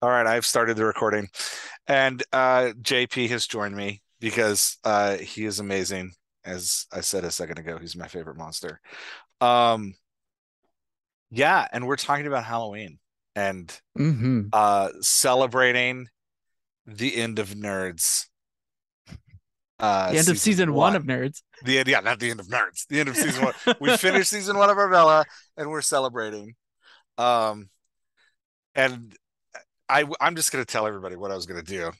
All right, I've started the recording, and JP has joined me because he is amazing. As I said a second ago, he's my favorite monster. Um, yeah, and we're talking about Halloween and Hmm. celebrating the end of Nerds, The end of season season one of one. Nerds. The end, yeah, not the end of Nerds, the end of season one. We finished season one of our Vella, and we're celebrating. Um, and I'm just gonna tell everybody what I was gonna do,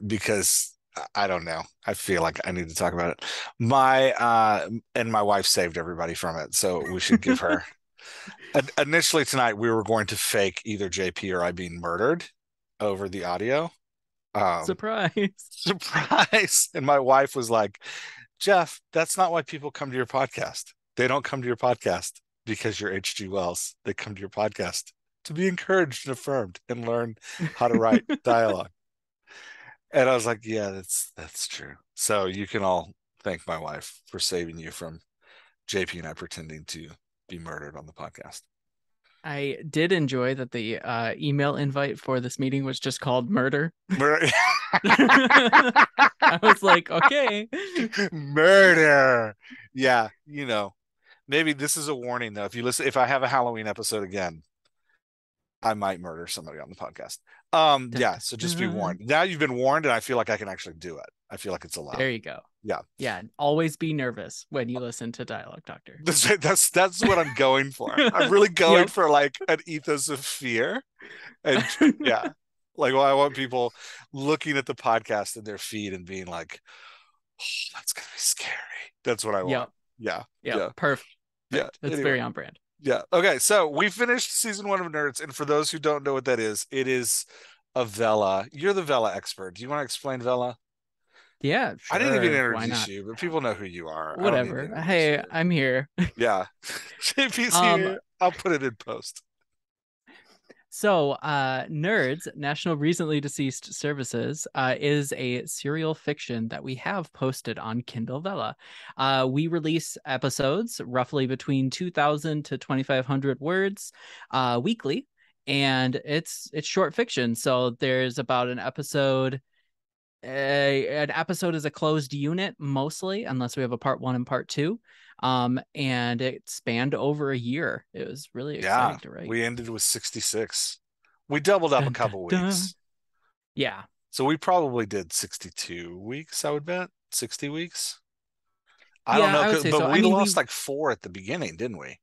because I don't know. I feel like I need to talk about it. My and my wife saved everybody from it, so we should give her. Initially tonight, we were going to fake either JP or I being murdered over the audio. Um, Surprise. Surprise! And my wife was like, "Jeff, that's not why people come to your podcast. They don't come to your podcast because you're H.G. Wells. They come to your podcast to be encouraged and affirmed and learn how to write dialogue." And I was like, "Yeah, that's true." So you can all thank my wife for saving you from JP and I pretending to be murdered on the podcast. I did enjoy that the email invite for this meeting was just called murder. Murder. I was like, okay. Murder. Yeah, maybe this is a warning though. If I have a Halloween episode again, I might murder somebody on the podcast. Dun, Yeah, dun, so just be dun. warned. Now you've been warned, and I feel like I can actually do it. I feel like it's allowed. There you go. Yeah. Yeah, always be nervous when you listen to Dialogue Doctor. That's what I'm going for. I'm really going Yep. for like an ethos of fear. And yeah. Like, well, I want people looking at the podcast in their feed and being like, oh, that's gonna be scary. That's what I want. Yep. Yeah. Yep. Yeah. Perfect. Yeah. That's Anyway. very on brand. Yeah. Okay. So we finished season one of Nerds. And for those who don't know what that is, it is a Vella. You're the Vella expert. Do you want to explain Vella? Yeah, I didn't even sure. Why introduce not? you, but people know who you are. I don't need to Whatever. introduce Hey, you. I'm here. Yeah. JP's Um, here. I'll put it in post. Nerds, National Recently Deceased Services, is a serial fiction that we have posted on Kindle Vella. We release episodes roughly between 2,000 to 2,500 words weekly, and it's short fiction. So there's about an episode. An episode is a closed unit mostly, unless we have a part one and part two. And it spanned over a year. It was really Yeah. exciting to write. We ended with 66. We doubled up a Dun, dun, couple dun. weeks. Yeah. So we probably did 62 weeks, I would bet. 60 weeks. I don't Yeah, know, I would say but so. I we mean, lost we like four at the beginning, didn't we?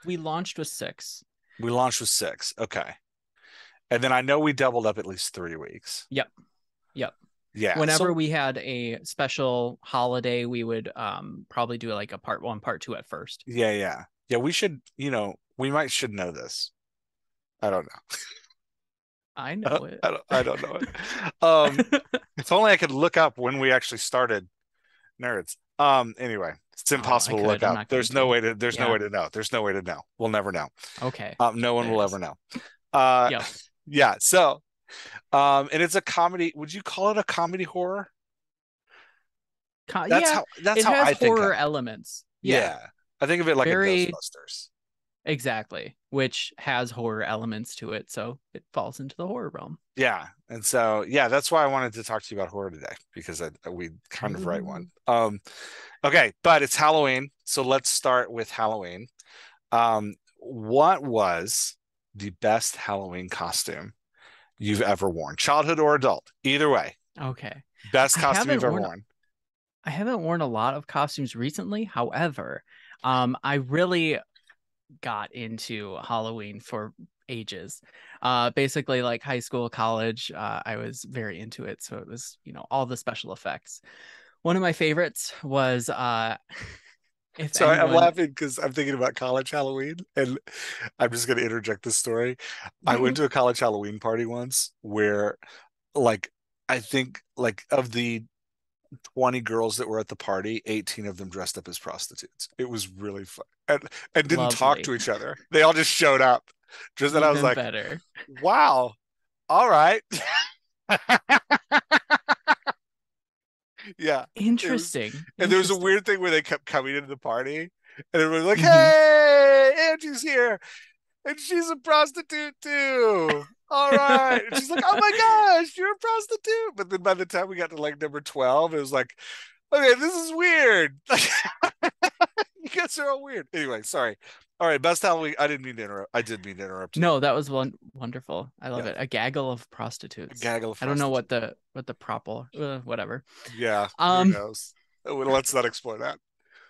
we launched with six. We launched with six. Okay. And then I know we doubled up at least 3 weeks. Yep. Yep. Yeah. Whenever So we had a special holiday, we would probably do like a part one, part two at first. yeah, yeah. Yeah, we should, we might should know this. I don't know. I know it. I don't know it. Um, if only I could look up when we actually started Nerds. Anyway, it's Oh, I impossible to look could. I'm up. not going There's no Yeah. way to know. There's no way to know. We'll never know. Okay. No one There will it ever is. know. Uh, Yep. yeah. So, and it's a comedy. Would you call it a comedy horror? Yeah, That's it how has I think of horror it. elements. Yeah. Yeah. I think of it like a Very Ghostbusters. exactly, which has horror elements to it, so it falls into the horror realm. Yeah. And so, yeah, that's why I wanted to talk to you about horror today because we kind of write one. Ooh. Okay, but it's Halloween, so let's start with Halloween. What was the best Halloween costume you've ever worn, childhood or adult? Either way, Okay. best I costume you've haven't ever worn worn. I haven't worn a lot of costumes recently. However, I really got into Halloween for ages. Basically like high school, college, I was very into it. So it was, all the special effects. One of my favorites was if So I'm anyone laughing because I'm thinking about college Halloween, and I'm just going to interject this story. I went to a college Halloween party once where, like, I think like of the 20 girls that were at the party, 18 of them dressed up as prostitutes. It was really fun and didn't talk lovely, to each other. They all just showed up. Just and I was even like, better. wow, all right. Yeah. It was Interesting. and there was a Interesting. weird thing where they kept coming into the party and everyone was like, Hmm. hey, Angie's here. And she's a prostitute too. All right. And she's like, oh my gosh, you're a prostitute. But then by the time we got to like number 12, it was like, okay, this is weird. You guys are all weird. Anyway, sorry. All right, best Halloween. I didn't mean to interrupt. I did mean to interrupt you. No, that was wonderful. I love Yeah, it. A gaggle of a prostitutes. gaggle of I don't know prostitutes. what the proper whatever. Yeah, who Um, knows? Well, let's not explore that.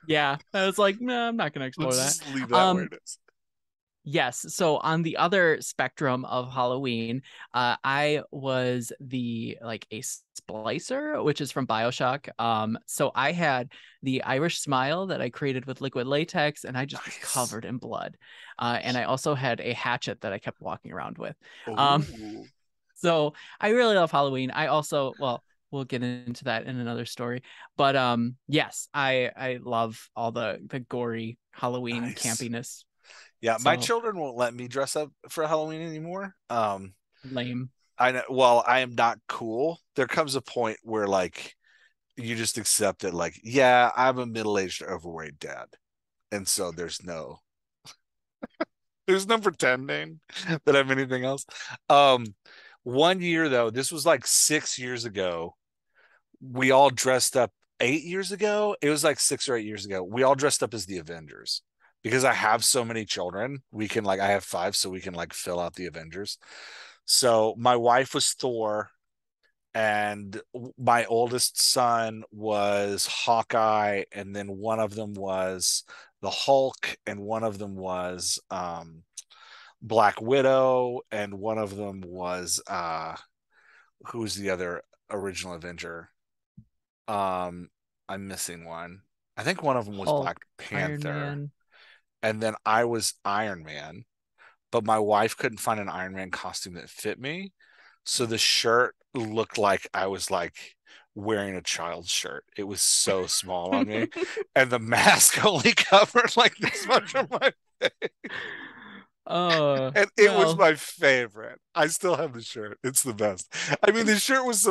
yeah, I was like, no, I'm not gonna explore Let's that. just leave that where Um, it is. yes. So on the other spectrum of Halloween, I was the like a splicer, which is from BioShock. So I had the Irish smile that I created with liquid latex, and I just was Nice. covered in blood. And I also had a hatchet that I kept walking around with. Um, Oh, so I really love Halloween. I also, well, we'll get into that in another story. But yes, I love all the gory Halloween nice. campiness. Yeah, my So children won't let me dress up for Halloween anymore. lame. I know, well, I am not cool. There comes a point where like you just accept it, like, yeah, I'm a middle-aged overweight dad. And so there's no pretending that I'm anything else. Um, one year though, this was like 6 years ago. We all dressed up 8 years ago. It was like 6 or 8 years ago. We all dressed up as the Avengers because I have so many children. We can like I have five, so we can like fill out the Avengers. So my wife was Thor, and my oldest son was Hawkeye, and then one of them was the Hulk, and one of them was Black Widow, and one of them was who's the other original Avenger? Um, I'm missing one. I think one of them was Black Hulk, Iron Panther, Man. and then I was Iron Man, but my wife couldn't find an Iron Man costume that fit me. So the shirt looked like I was like wearing a child's shirt. It was so small on me. And the mask only covered like this much of my face. And it was Well, my favorite. I still have the shirt. It's the best. I mean, the shirt was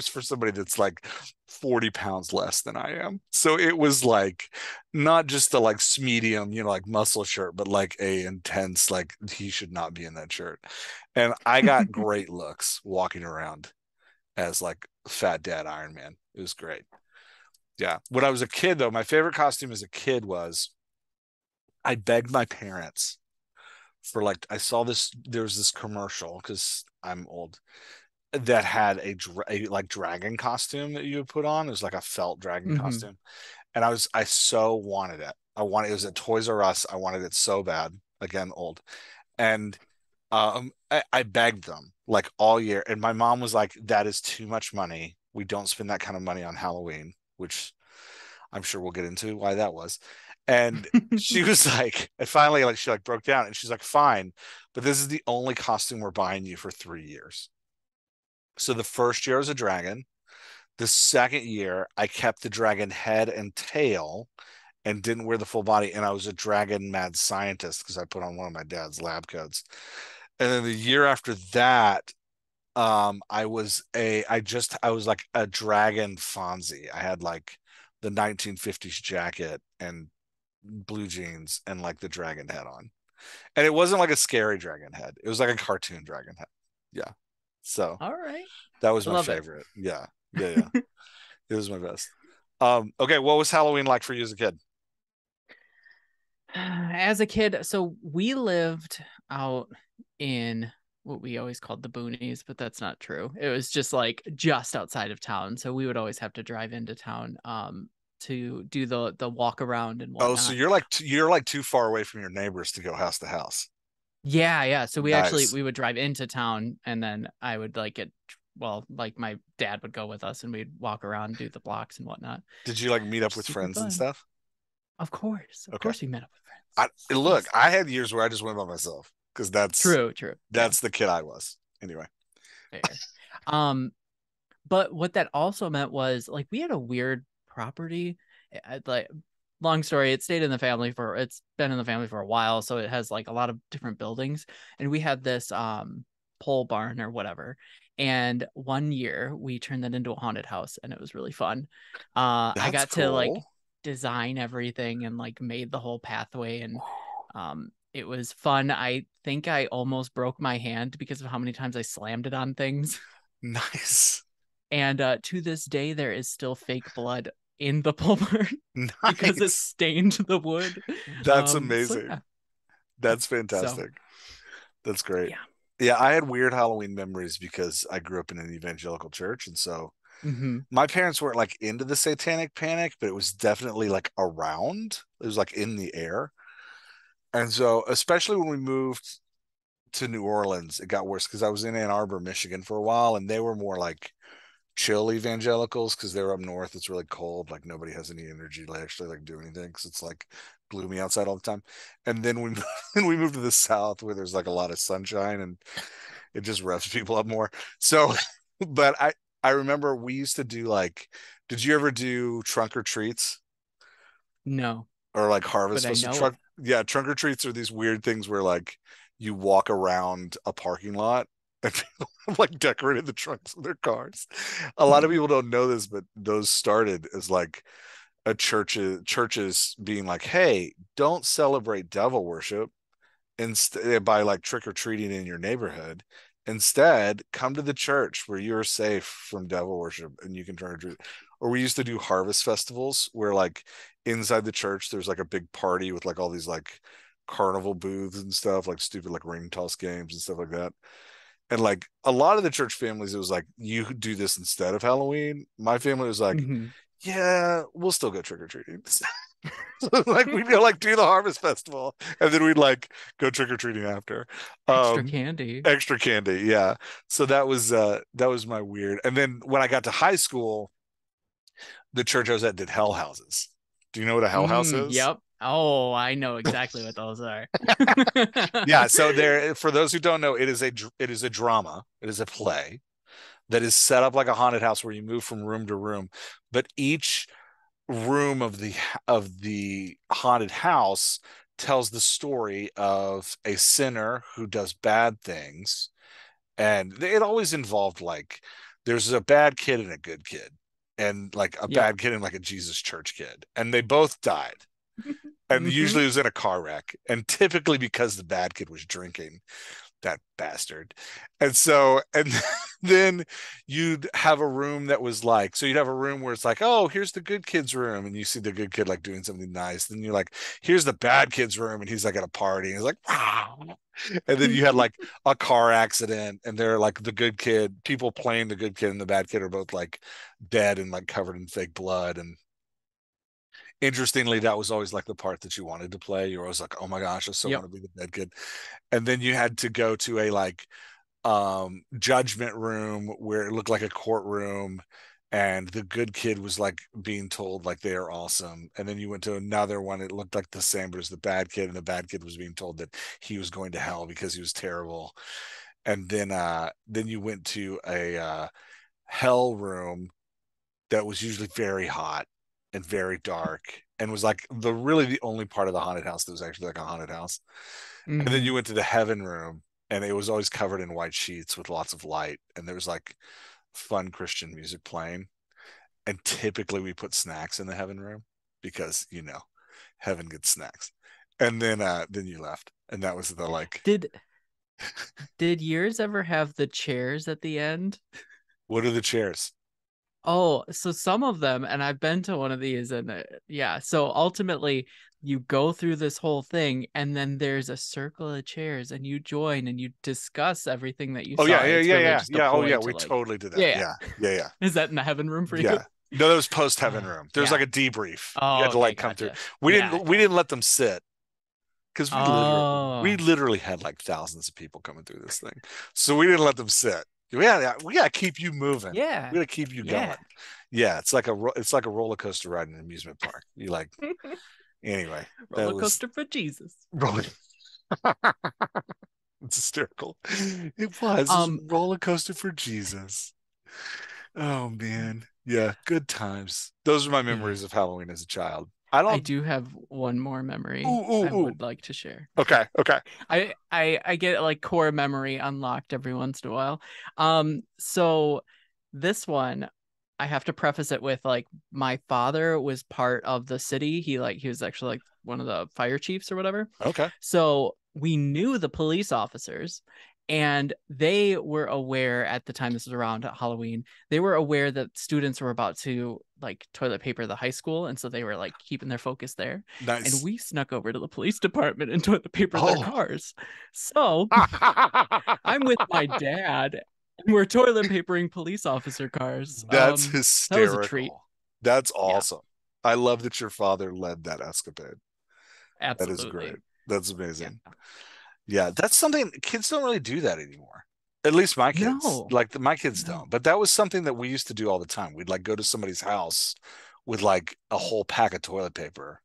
for somebody that's like 40 pounds less than I am. So it was like not just a like medium, like muscle shirt, but like a intense, like he should not be in that shirt. And I got great looks walking around as like fat dad Iron Man. It was great. Yeah. When I was a kid though, my favorite costume as a kid was I begged my parents for like I saw this there was this commercial because I'm old that had a like dragon costume that you would put on. It was like a felt dragon hmm costume, and I so wanted it. It was at Toys R Us. I wanted it so bad. Again, old, and I begged them like all year, and my mom was like, "That is too much money. We don't spend that kind of money on Halloween," which I'm sure we'll get into why that was. And she was like, and finally, like she like broke down, and she's like, "Fine, but this is the only costume we're buying you for 3 years." So the first year I was a dragon. The second year, I kept the dragon head and tail and didn't wear the full body, and I was a dragon mad scientist because I put on one of my dad's lab coats. And then the year after that, I was like a dragon Fonzie. I had like the 1950s jacket and blue jeans and like the dragon head on. And it wasn't like a scary dragon head. It was like a cartoon dragon head. Yeah. So all right. that was I my love it. favorite. Yeah. Yeah, yeah. It was my best. Okay, what was Halloween like for you as a kid? As a kid, so we lived out in what we always called the boonies, but that's not true. It was just like just outside of town. So we would always have to drive into town to do the walk around and Oh, so whatnot. you're like too far away from your neighbors to go house to house. Yeah, yeah. So Nice. we would drive into town and then I would like get well, like my dad would go with us and we'd walk around, do the blocks and whatnot. Did you like meet up with Super friends and fun. stuff? Of Okay. course we met up with friends. Of Look, course. I had years where I just went by myself because True, true. Yeah, that's the kid I was. Anyway. fair. Um, but what that also meant was like we had a weird property. Like long story, it's been in the family for a while, so it has like a lot of different buildings. And we had this pole barn or whatever. And one year we turned that into a haunted house and it was really fun. I That's got to like cool. design everything and like made the whole pathway and It was fun. I think I almost broke my hand because of how many times I slammed it on things. Nice. And to this day, there is still fake blood in the pole barn because it Nice. stained the wood. That's So yeah. amazing. That's So fantastic. That's great. yeah. Yeah, I had weird Halloween memories because I grew up in an evangelical church, and so Hmm. my parents weren't like into the satanic panic, but it was definitely like around. It was like in the air. And so, especially when we moved to New Orleans, it got worse because I was in Ann Arbor, Michigan for a while, and they were more like chill evangelicals because they're up north. It's really cold. Like nobody has any energy to actually like do anything because it's like gloomy outside all the time. And then we we moved to the south where there's like a lot of sunshine and it just revs people up more. So, but I remember we used to do like, did you ever do trunk or treats No, or like but harvest I festival know it. trunk? Yeah, trunk or treats are these weird things where like you walk around a parking lot and people have like decorated the trunks of their cars. A lot of people don't know this, but those started as like a churches being like, hey, don't celebrate devil worship instead by like trick or treating in your neighborhood. Instead, come to the church where you're safe from devil worship and you can turn or treat. Or we used to do harvest festivals where like inside the church there's like a big party with like all these like carnival booths and stuff, like stupid like ring toss games and stuff like that. And like a lot of the church families, it was like you do this instead of Halloween. My family was like, Hmm. yeah, we'll still go trick or treating. Like we'd go like do the harvest festival and then we'd like go trick or treating after. Extra Um candy. extra candy, yeah. So that was my weird. And then when I got to high school, the church I was at did hell houses. Do you know what a hell house is? Yep. Oh, I know exactly what those are. Yeah, so there for those who don't know, it is a drama. It is a play that is set up like a haunted house where you move from room to room, but each room of the haunted house tells the story of a sinner who does bad things, and it always involved like there's a bad kid and a good kid, and like a Yep. bad kid and like a Jesus church kid, and they both died. And Hmm. usually it was in a car wreck, and typically because the bad kid was drinking, that bastard. And so, and then you'd have a room that was like, so you'd have a room where it's like, oh, here's the good kid's room. And you see the good kid like doing something nice. Then you're like, here's the bad kid's room. And he's like at a party. And he's like, wow. And then you had like a car accident and they're like the good kid, people playing the good kid and the bad kid are both like dead and like covered in fake blood. And interestingly, that was always like the part that you wanted to play. You're always like, oh my gosh, I so Yep. want to be the dead kid. And then you had to go to a like judgment room where it looked like a courtroom and the good kid was like being told like they are awesome, and then you went to another one, it looked like the same but it was the bad kid and the bad kid was being told that he was going to hell because he was terrible. And then you went to a hell room that was usually very hot and very dark and was like the only part of the haunted house that was actually like a haunted house. And then Hmm. you went to the heaven room and it was always covered in white sheets with lots of light. And there was like fun Christian music playing. And typically we put snacks in the heaven room because, you know, heaven gets snacks. And then you left. And that was the like, Did did yours ever have the chairs at the end? what are the chairs? Oh, so some of them, and I've been to one of these, and yeah. So ultimately, you go through this whole thing, and then there's a circle of chairs, and you join and you discuss everything that you Oh yeah, saw. yeah, It's yeah, really yeah. just a Yeah. Oh yeah, ploy to we like, totally did that. yeah. Yeah. Yeah, yeah. Is that in the heaven room for you? Yeah. No, that was post heaven Oh, room. There's like yeah. a debrief. You Oh, had to okay, like come through. gotcha. We Yeah, didn't we yeah. didn't let them sit because we Oh, literally had like thousands of people coming through this thing, so we didn't let them sit. We gotta keep you moving. We yeah, gotta keep you yeah. going. Yeah, it's like a roller coaster ride in an amusement park. You like anyway. That Roller was coaster for Jesus. roller. It's hysterical. It was a Um, roller coaster for Jesus. Oh man, yeah, good times. Those are my yeah. memories of Halloween as a child. I I don't. do have one more memory Ooh, ooh, I ooh. would like to share. Okay, okay. I get like core memory unlocked every once in a while. So this one I have to preface it with like my father was part of the city. He was actually like one of the fire chiefs or whatever. Okay. So we knew the police officers, and they were aware at the time, this was around Halloween, they were aware that students were about to like toilet paper the high school, and so they were like keeping their focus there. And Nice. we snuck over to the police department and toilet paper their Oh, cars. So I'm with my dad, and we're toilet papering police officer cars. that's That was a treat. hysterical. That's Yeah, awesome. I love that your father led that escapade. That is great. absolutely. That's Yeah. amazing. Yeah, that's something kids don't really do that anymore. At least my kids, No, like my kids no. don't. But that was something that we used to do all the time. We'd like go to somebody's house with like a whole pack of toilet paper,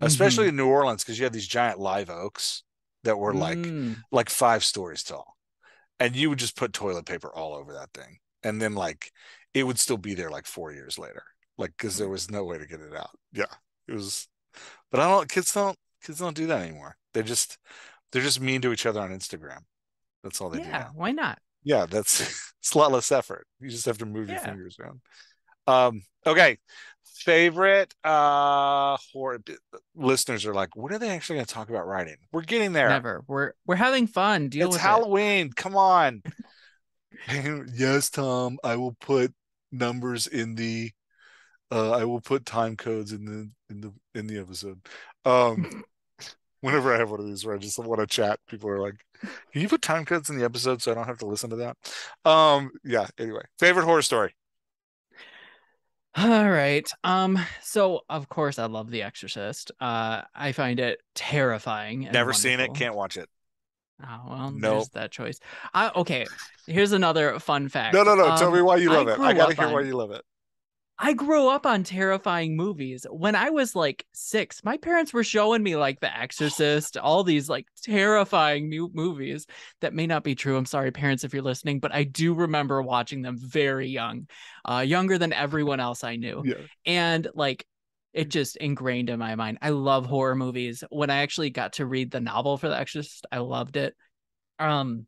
especially Mm-hmm. in New Orleans, because you have these giant live oaks that were Mm. like 5 stories tall. And you would just put toilet paper all over that thing. And then like it would still be there like 4 years later. Like because there was no way to get it out. Yeah. It was but I don't kids don't do that anymore. They're just mean to each other on Instagram. That's all they do Yeah, now. why not? Yeah, that's it's a lot less effort. You just have to move your Yeah. fingers around. Okay. Favorite horror listeners are like, what are they actually going to talk about writing? We're getting there. Never. We're having fun. Deal It's with it. Halloween. Come on. Yes, Tom, I will put numbers in the I will put time codes in the episode. Um Whenever I have one of these where I just want to chat, people are like, "Can you put time codes in the episode so I don't have to listen to that?" Yeah, anyway. Favorite horror story. All right. So of course I love The Exorcist. I find it terrifying and Never seen it, wonderful. can't watch it. Oh, well, Nope. there's that choice. Okay, here's another fun No, fact. no, no. Tell me why you I love it. I grew gotta up hear why on you love it. I grew up on terrifying movies. When I was like 6, my parents were showing me like The Exorcist, all these like terrifying movies that may not be true. I'm sorry, parents, if you're listening, but I do remember watching them very young, younger than everyone else I knew. Yeah. And like, it just ingrained in my mind. I love horror movies. When I actually got to read the novel for The Exorcist, I loved it. Um,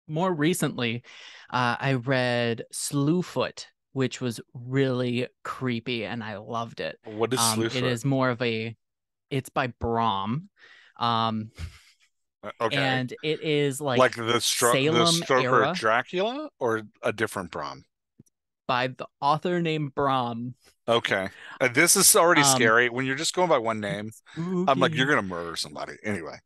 More recently, I read Slewfoot, which was really creepy, and I loved it. What is It Slewfoot? is more of a, it's by Brom, um, Okay. and it is Like like the Salem Stoker era Dracula or a different Brom? by the author named Brom. Okay. This is already Um, scary. When you're just going by one name, I'm like, you're Spooky. gonna murder somebody. Anyway,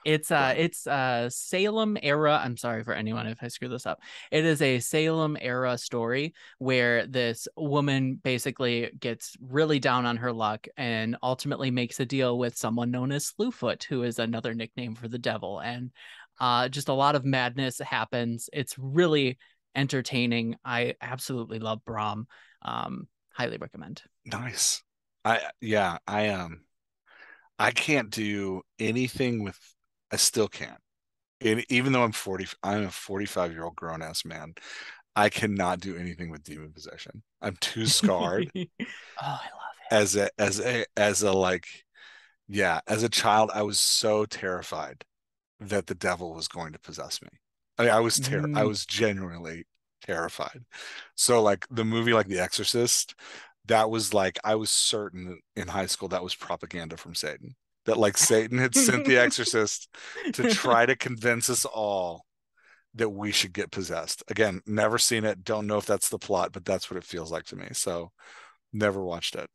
It's go ahead. Salem era. I'm sorry for anyone if I screw this up. It is a Salem era story where this woman basically gets really down on her luck and ultimately makes a deal with someone known as Slewfoot, who is another nickname for the devil. And just a lot of madness happens. It's really entertaining. I absolutely love Brom. Highly recommend. Nice. I can't do anything with I still can't. And even though I'm a 45-year-old grown ass man. I cannot do anything with demon possession. I'm too scarred Oh, I love as a like yeah, as a child I was so terrified that the devil was going to possess me. I mean, it. I was genuinely terrified. So like the movie like The Exorcist, that was like I was certain in high school that was propaganda from Satan. That like Satan had sent The Exorcist to try to convince us all that we should get possessed. Again, never seen it, don't know if that's the plot, but that's what it feels like to me. So never watched it.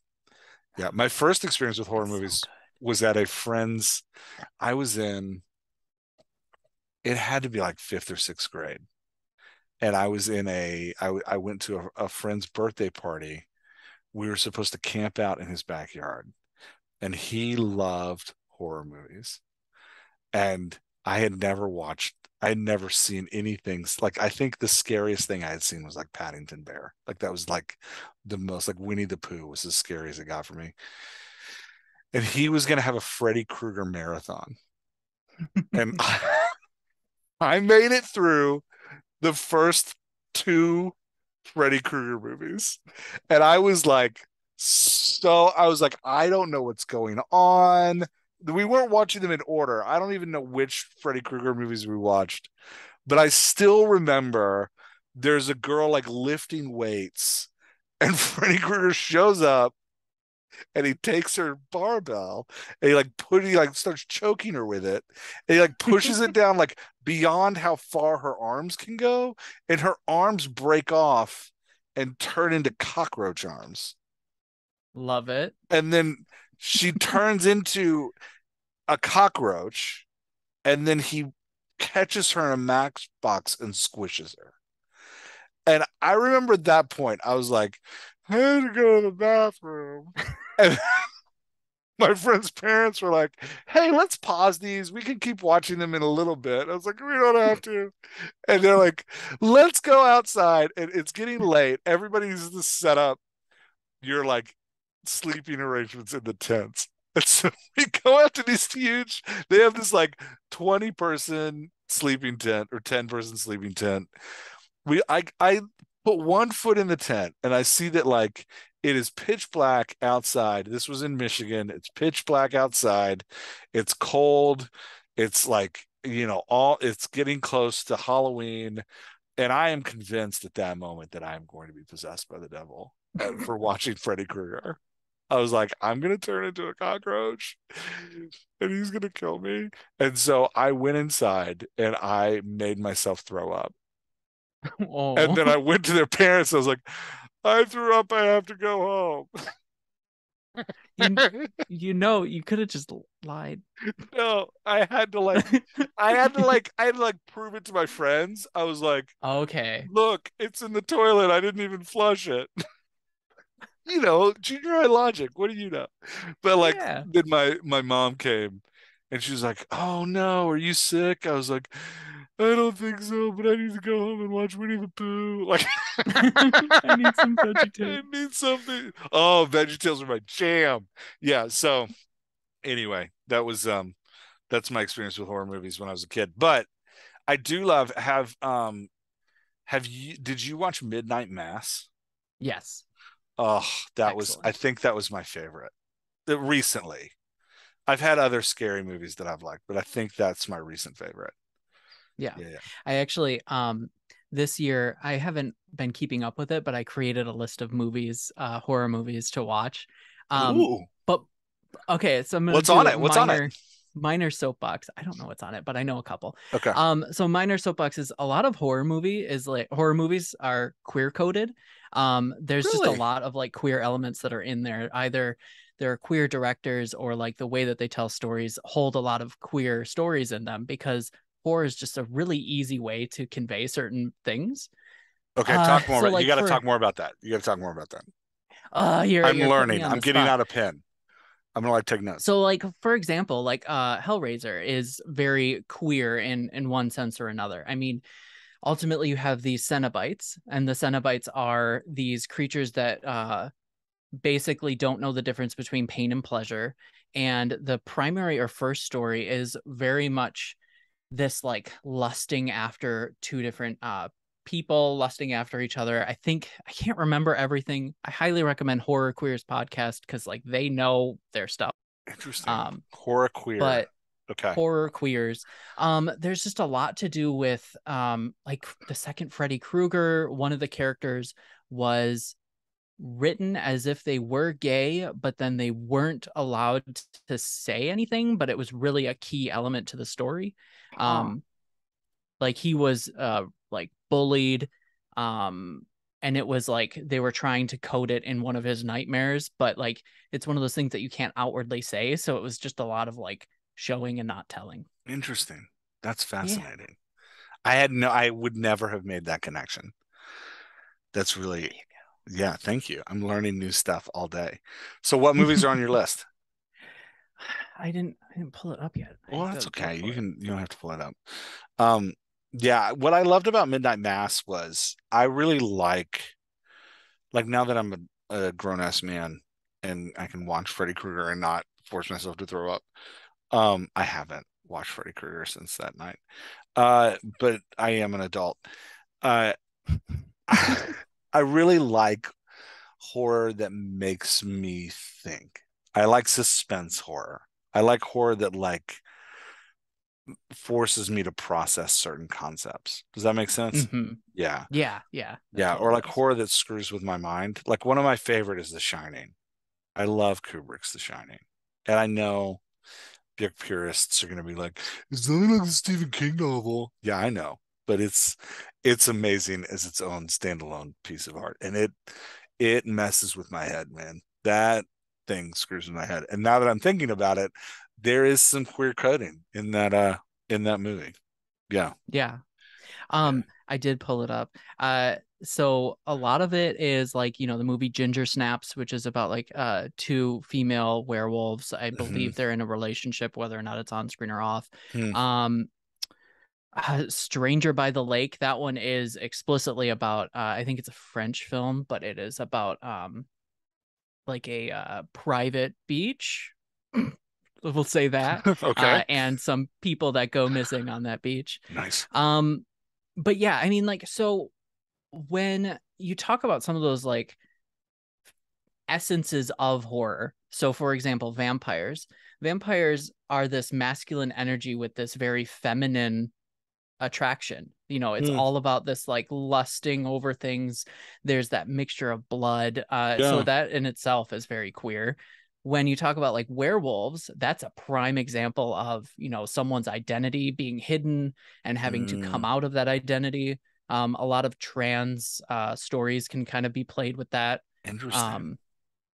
Yeah, my first experience with horror It's so movies good. was at a friend's. I was in it had to be like fifth or sixth grade. And I was in I went to a friend's birthday party. We were supposed to camp out in his backyard, and he loved horror movies. And I had never seen anything like I think the scariest thing I had seen was like Paddington Bear. Like that was like the most like Winnie the Pooh was as scary as it got for me. And he was going to have a Freddy Krueger marathon. And I made it through the first two Freddy Krueger movies. And I was like, I don't know what's going on. We weren't watching them in order. I don't even know which Freddy Krueger movies we watched, but I still remember there's a girl like lifting weights and Freddy Krueger shows up and he takes her barbell and he like starts choking her with it. And he like pushes it down like beyond how far her arms can go, and her arms break off and turn into cockroach arms. Love it. And then she turns into a cockroach, and then he catches her in a max box and squishes her. And I remember at that point, I was like, I had to go to the bathroom. And my friend's parents were like, hey, let's pause these. We can keep watching them in a little bit. I was like, we don't have to. And they're like, let's go outside. And it's getting late. Everybody needs to set up your like sleeping arrangements in the tents. And so we go out to these huge, they have this like 20-person sleeping tent or 10-person sleeping tent. I put one foot in the tent and I see that like it is pitch black outside. This was in Michigan. It's pitch black outside. It's cold. It's like, all it's getting close to Halloween. And I am convinced at that moment that I am going to be possessed by the devil for watching Freddy Krueger. I was like, I'm going to turn into a cockroach and he's going to kill me. And so I went inside and I made myself throw up. And Oh, then I went to their parents. I was like, I threw up. I have to go you home. you could have just lied. No, I had to like prove it to my friends. I was like, Okay. look, it's in the toilet. I didn't even flush it. Junior high logic. What do you know? But like, Yeah. then my mom came, and she was like, "Oh no, are you sick?" I was like, "I don't think so, but I need to go home and watch Winnie the Pooh." Like, I need some I VeggieTales. need something. Oh, VeggieTales are my jam. Yeah. So anyway, that's my experience with horror movies when I was a kid. But I do love have you did you watch Midnight Mass? Yes. Oh, I Excellent. think that was my favorite. Recently. I've had other scary movies that I've liked, but I think that's my recent favorite. Yeah. Yeah. I actually this year I haven't been keeping up with it, but I created a list of movies, horror movies to watch. Um Ooh. but okay, so I'm gonna What's on do it? What's on it? minor soapbox. I don't know what's on it, but I know a couple. Okay. So minor soapbox is a lot of horror movies are queer coded. There's just a Really? lot of like queer elements that are in there. Either they're queer directors or like the way that they tell stories hold a lot of queer stories in them because horror is just a really easy way to convey certain things. Okay, talk more So about you like got to for talk more about that. You got to talk more about that. I'm you're putting me learning. on I'm the getting spot. out a pen. I'm gonna like take notes. So like for example, like Hellraiser is very queer in one sense or another. I mean, ultimately you have these Cenobites, and the Cenobites are these creatures that basically don't know the difference between pain and pleasure. And the primary or first story is very much this like lusting after two different people lusting after each other. I think I can't remember everything. I highly recommend Horror Queers podcast because like they know their stuff. Interesting. Um, Horror queer. but Okay. horror queers, there's just a lot to do with like the second Freddy Krueger. One of the characters was written as if they were gay, but then they weren't allowed to say anything, but it was really a key element to the story. Huh. Um, like he was like bullied, um and it was like they were trying to code it in one of his nightmares, but like it's one of those things that you can't outwardly say, so it was just a lot of like showing and not telling. Interesting. That's Yeah. fascinating. I would never have made that connection. That's There really, you yeah, thank you. I'm learning new stuff all day. So what movies are on your go. list? I didn't pull it up yet. I Well, that's gotta look okay. for it. You don't have to pull it up. Um, yeah, what I loved about Midnight Mass was I really like now that I'm a grown ass man and I can watch Freddy Krueger and not force myself to throw up. I haven't watched Freddy Krueger since that night. But I am an adult. Uh, I really like horror that makes me think. I like suspense horror. I like horror that like forces me to process certain concepts. Does that make sense? Mm-hmm. Yeah. Yeah, yeah, that Yeah. Or totally like does. horror that screws with my mind. Like one of my favorite is The Shining. I love Kubrick's The Shining. And I know big purists are going to be like, "Is that like a Stephen King novel?" Yeah, I know, but it's amazing as its own standalone piece of art, and it messes with my head, man. That thing screws with my head. And now that I'm thinking about it, there is some queer coding in that movie. Yeah, Yeah. yeah. I did pull it up. So a lot of it is like, the movie Ginger Snaps, which is about like two female werewolves. I Hmm. believe they're in a relationship, whether or not it's on screen or off. Hmm. Um, Stranger by the Lake, that one is explicitly about I think it's a French film, but it is about like a private beach. We'll say that. Okay. And some people that go missing on that beach. Nice. Um, but yeah, I mean, like, so when you talk about some of those like essences of horror, so for example, vampires are this masculine energy with this very feminine attraction. It's Hmm. all about this like lusting over things. There's that mixture of blood. So Yeah. that in itself is very queer. When you talk about like werewolves, that's a prime example of, someone's identity being hidden and having to come Mm, out of that identity. A lot of trans stories can kind of be played with that. interesting. Um,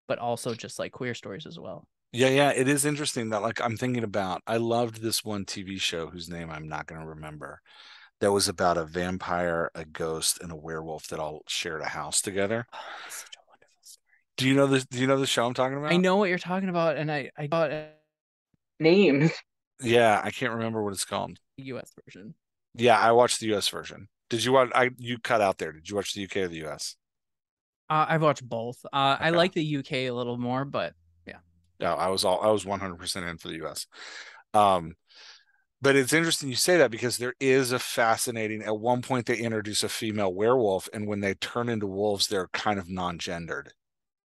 but also just like queer stories as well. Yeah, yeah, it is interesting that like I'm thinking about I loved this one TV show whose name I'm not going to remember that was about a vampire, a ghost, and a werewolf that all shared a house together. Oh, it's such a wonderful story. Do you know the show I'm talking I about? know what you're talking about, and I got names. Yeah, I can't remember what it's called. US version. Yeah, I watched the US version. Did you watch you cut out there. Did you watch the UK or the US? I've watched both. I Okay. like the UK a little more, but yeah. Yeah, I was 100% in for the US. Um, but it's interesting you say that because there is a fascinating, at one point they introduce a female werewolf, and when they turn into wolves, they're kind of non-gendered,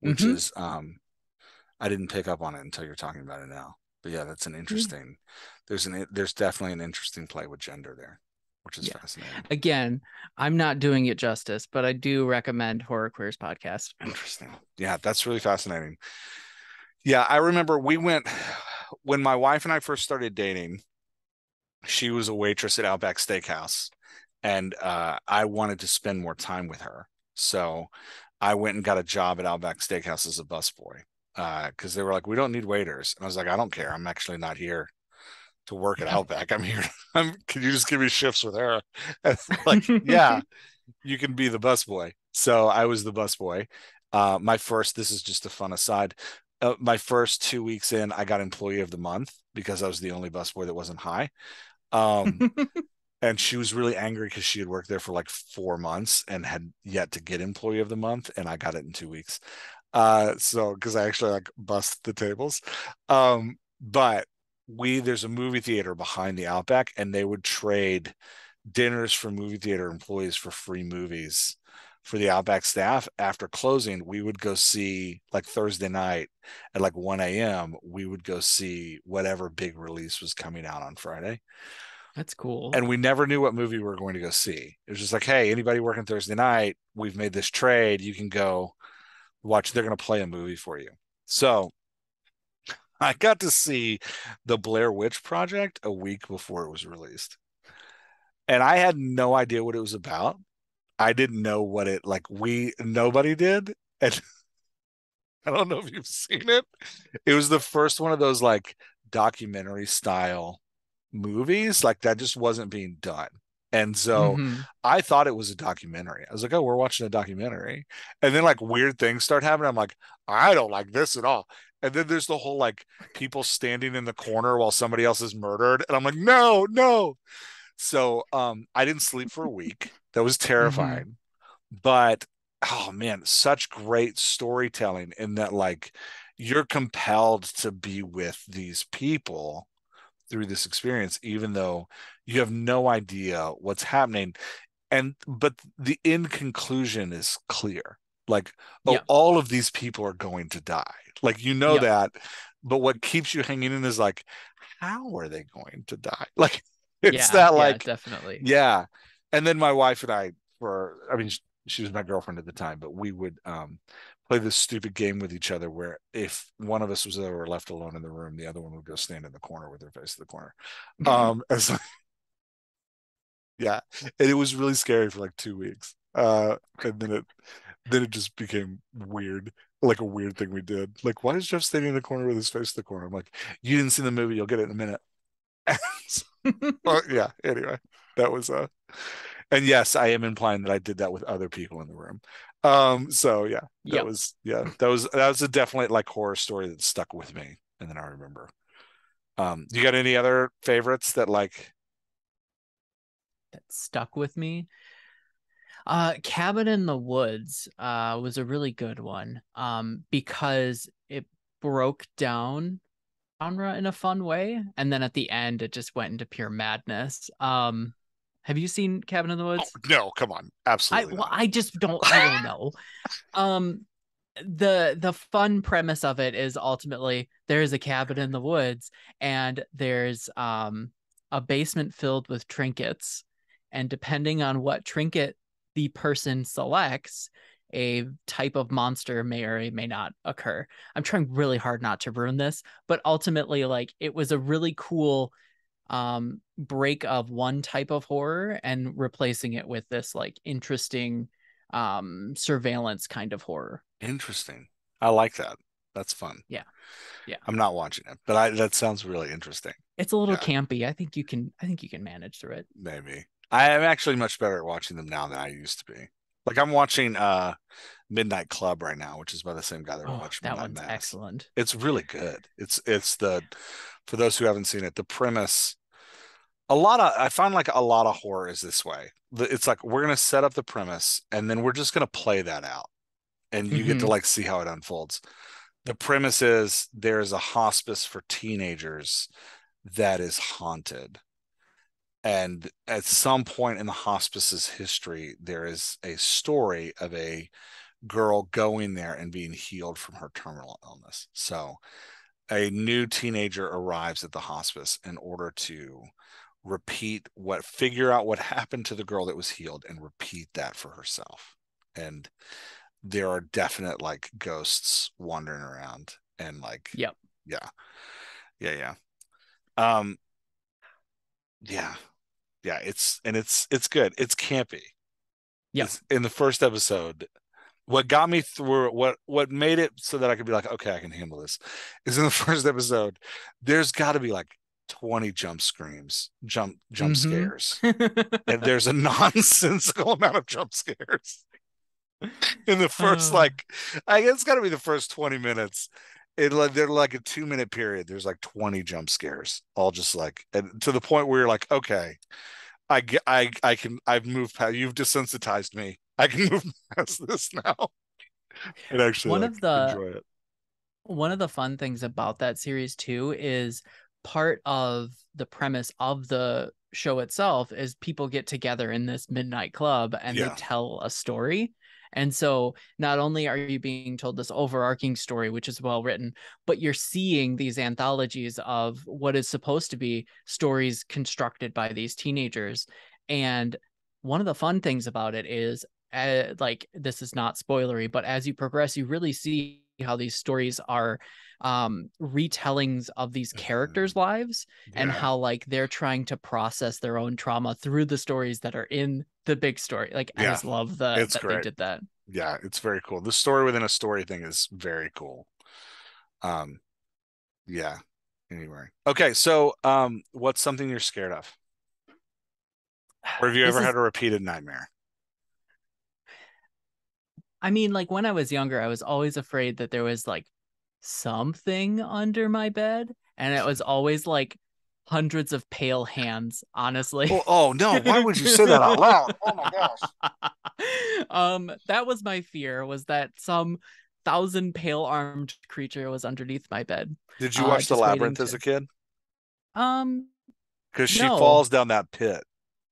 which Mm-hmm. is I didn't pick up on it until you're talking about it now. But yeah, that's an Yeah. interesting there's definitely an interesting play with gender there, which is Yeah. fascinating. Again, I'm not doing it justice, but I do recommend Horror Queers podcast. Interesting. Yeah, that's really fascinating. Yeah, I remember we went when my wife and I first started dating, she was a waitress at Outback Steakhouse, and I wanted to spend more time with her. So I went and got a job at Outback Steakhouse as a busboy because they were like, "We don't need waiters," and I was like, "I don't care. I'm actually not here to work at Outback. I'm here. Can you just give me shifts with her?" And like, yeah, you can be the busboy. So I was the busboy. This is just a fun aside. My first 2 weeks in, I got employee of the month because I was the only busboy that wasn't high. Um, and she was really angry because she had worked there for like 4 months and had yet to get employee of the month, and I got it in 2 weeks. So because I actually like bust the tables. But there's a movie theater behind the Outback, and they would trade dinners for movie theater employees for free movies for the Outback staff. After closing, we would go see like Thursday night at like 1 a.m. We would go see whatever big release was coming out on Friday. That's cool. And we never knew what movie we were going to go see. It was just like, hey, anybody working Thursday night, we've made this trade. You can go watch. They're going to play a movie for you. So I got to see the Blair Witch Project a week before it was released. And I had no idea what it was about. I didn't know what it like nobody did. And I don't know if you've seen it. It was the first one of those like documentary style movies like that just wasn't being done. And so Mm-hmm. I thought it was a documentary. I was like, oh, we're watching a documentary. And then like weird things start happening. I'm like, I don't like this at all. And then there's the whole like people standing in the corner while somebody else is murdered. And I'm like, no, no. So I didn't sleep for a week. That was Mm-hmm. terrifying. But oh man, such great storytelling in that like you're compelled to be with these people through this experience, even though you have no idea what's happening. But the end conclusion is clear. Like, oh, Yep. all of these people are going to die. Like, you know Yep. that. But what keeps you hanging in is like, how are they going to die? Like, it's Yeah. that Yeah, like, definitely. yeah. And then my wife and I, for I mean, She was my girlfriend at the time, but we would play this stupid game with each other where if one of us was ever left alone in the room, the other one would go stand in the corner with her face to the corner. As yeah, and it was really scary for like 2 weeks. And then it just became weird, like a weird thing we did. Like, why is Jeff standing in the corner with his face to the corner? I'm like, you didn't see the movie, you'll get it in a minute. So, well, yeah. Anyway, that was and yes, I am implying that I did that with other people in the room. So yeah, Yep. that was a definite like horror story that stuck with me, and then I remember. You got any other favorites that like That stuck with me. Cabin in the Woods was a really good one because it broke down genre in a fun way, and then at the end it just went into pure madness. Have you seen Cabin in the oh, Woods? no, come on, absolutely not. I don't know. Um the fun premise of it is ultimately there's a cabin in the woods and there's a basement filled with trinkets, and depending on what trinket the person selects, a type of monster may or may not occur. I'm trying really hard not to ruin this, but ultimately like it was a really cool break of one type of horror and replacing it with this like interesting surveillance kind of horror. Interesting. I like that. That's fun. Yeah. Yeah. I'm not watching it, but I that sounds really interesting. It's a little Yeah, campy. I think you can manage through it. maybe. I am actually much better at watching them now than I used to be. Like I'm watching Midnight Club right now, which is by the same guy that Oh, watched that Midnight one's Mass. excellent. It's really good. It's the for those who haven't seen it, the premise I find like a lot of horror is this way. It's like we're gonna set up the premise and then we're just gonna play that out. And you get to Mm-hmm. like see how it unfolds. The premise is there is a hospice for teenagers that is haunted. And at some point in the hospice's history, there is a story of a girl going there and being healed from her terminal illness. So a new teenager arrives at the hospice in order to figure out what happened to the girl that was healed and repeat that for herself. And there are definite like ghosts wandering around and like, Yep. yeah, yeah. Um, yeah, yeah. It's good. It's campy. Yep. It's in the first episode. What got me through what made it so that I could be like, okay, I can handle this is in the first episode, there's got to be like 20 jump Mm-hmm. scares. And there's a nonsensical amount of jump scares in the first uh, like I guess it's got to be the first 20 minutes. It like they're like a 2 minute period. There's like 20 jump scares, all just like and to the point where you're like, okay, I can I've moved past. You've desensitized me. I can move past this now and actually one like of the enjoy it. one of the fun things about that series too is part of the premise of the show itself is people get together in this midnight club and they Yeah, tell a story. And so not only are you being told this overarching story, which is well written, but you're seeing these anthologies of what is supposed to be stories constructed by these teenagers. And one of the fun things about it is like this is not spoilery, but as you progress, you really see how these stories are retellings of these mhm. characters' lives and Yeah, how like they're trying to process their own trauma through the stories that are in the big story. Like I yeah. just love It's that they great. did that. Yeah, it's very cool. The story within a story thing is very cool. Um, yeah. Anyway, okay. So, what's something you're scared of, or have you This ever had is a repeated nightmare? I mean, like when I was younger, I was always afraid that there was like something under my bed, and it was always like hundreds of pale hands, honestly. Oh no! Why would you say that out loud? Oh my gosh! That was my fear, was that some thousand pale armed creature was underneath my bed, Did you watch The just waiting Labyrinth as to a kid? um Because she no. falls down that pit.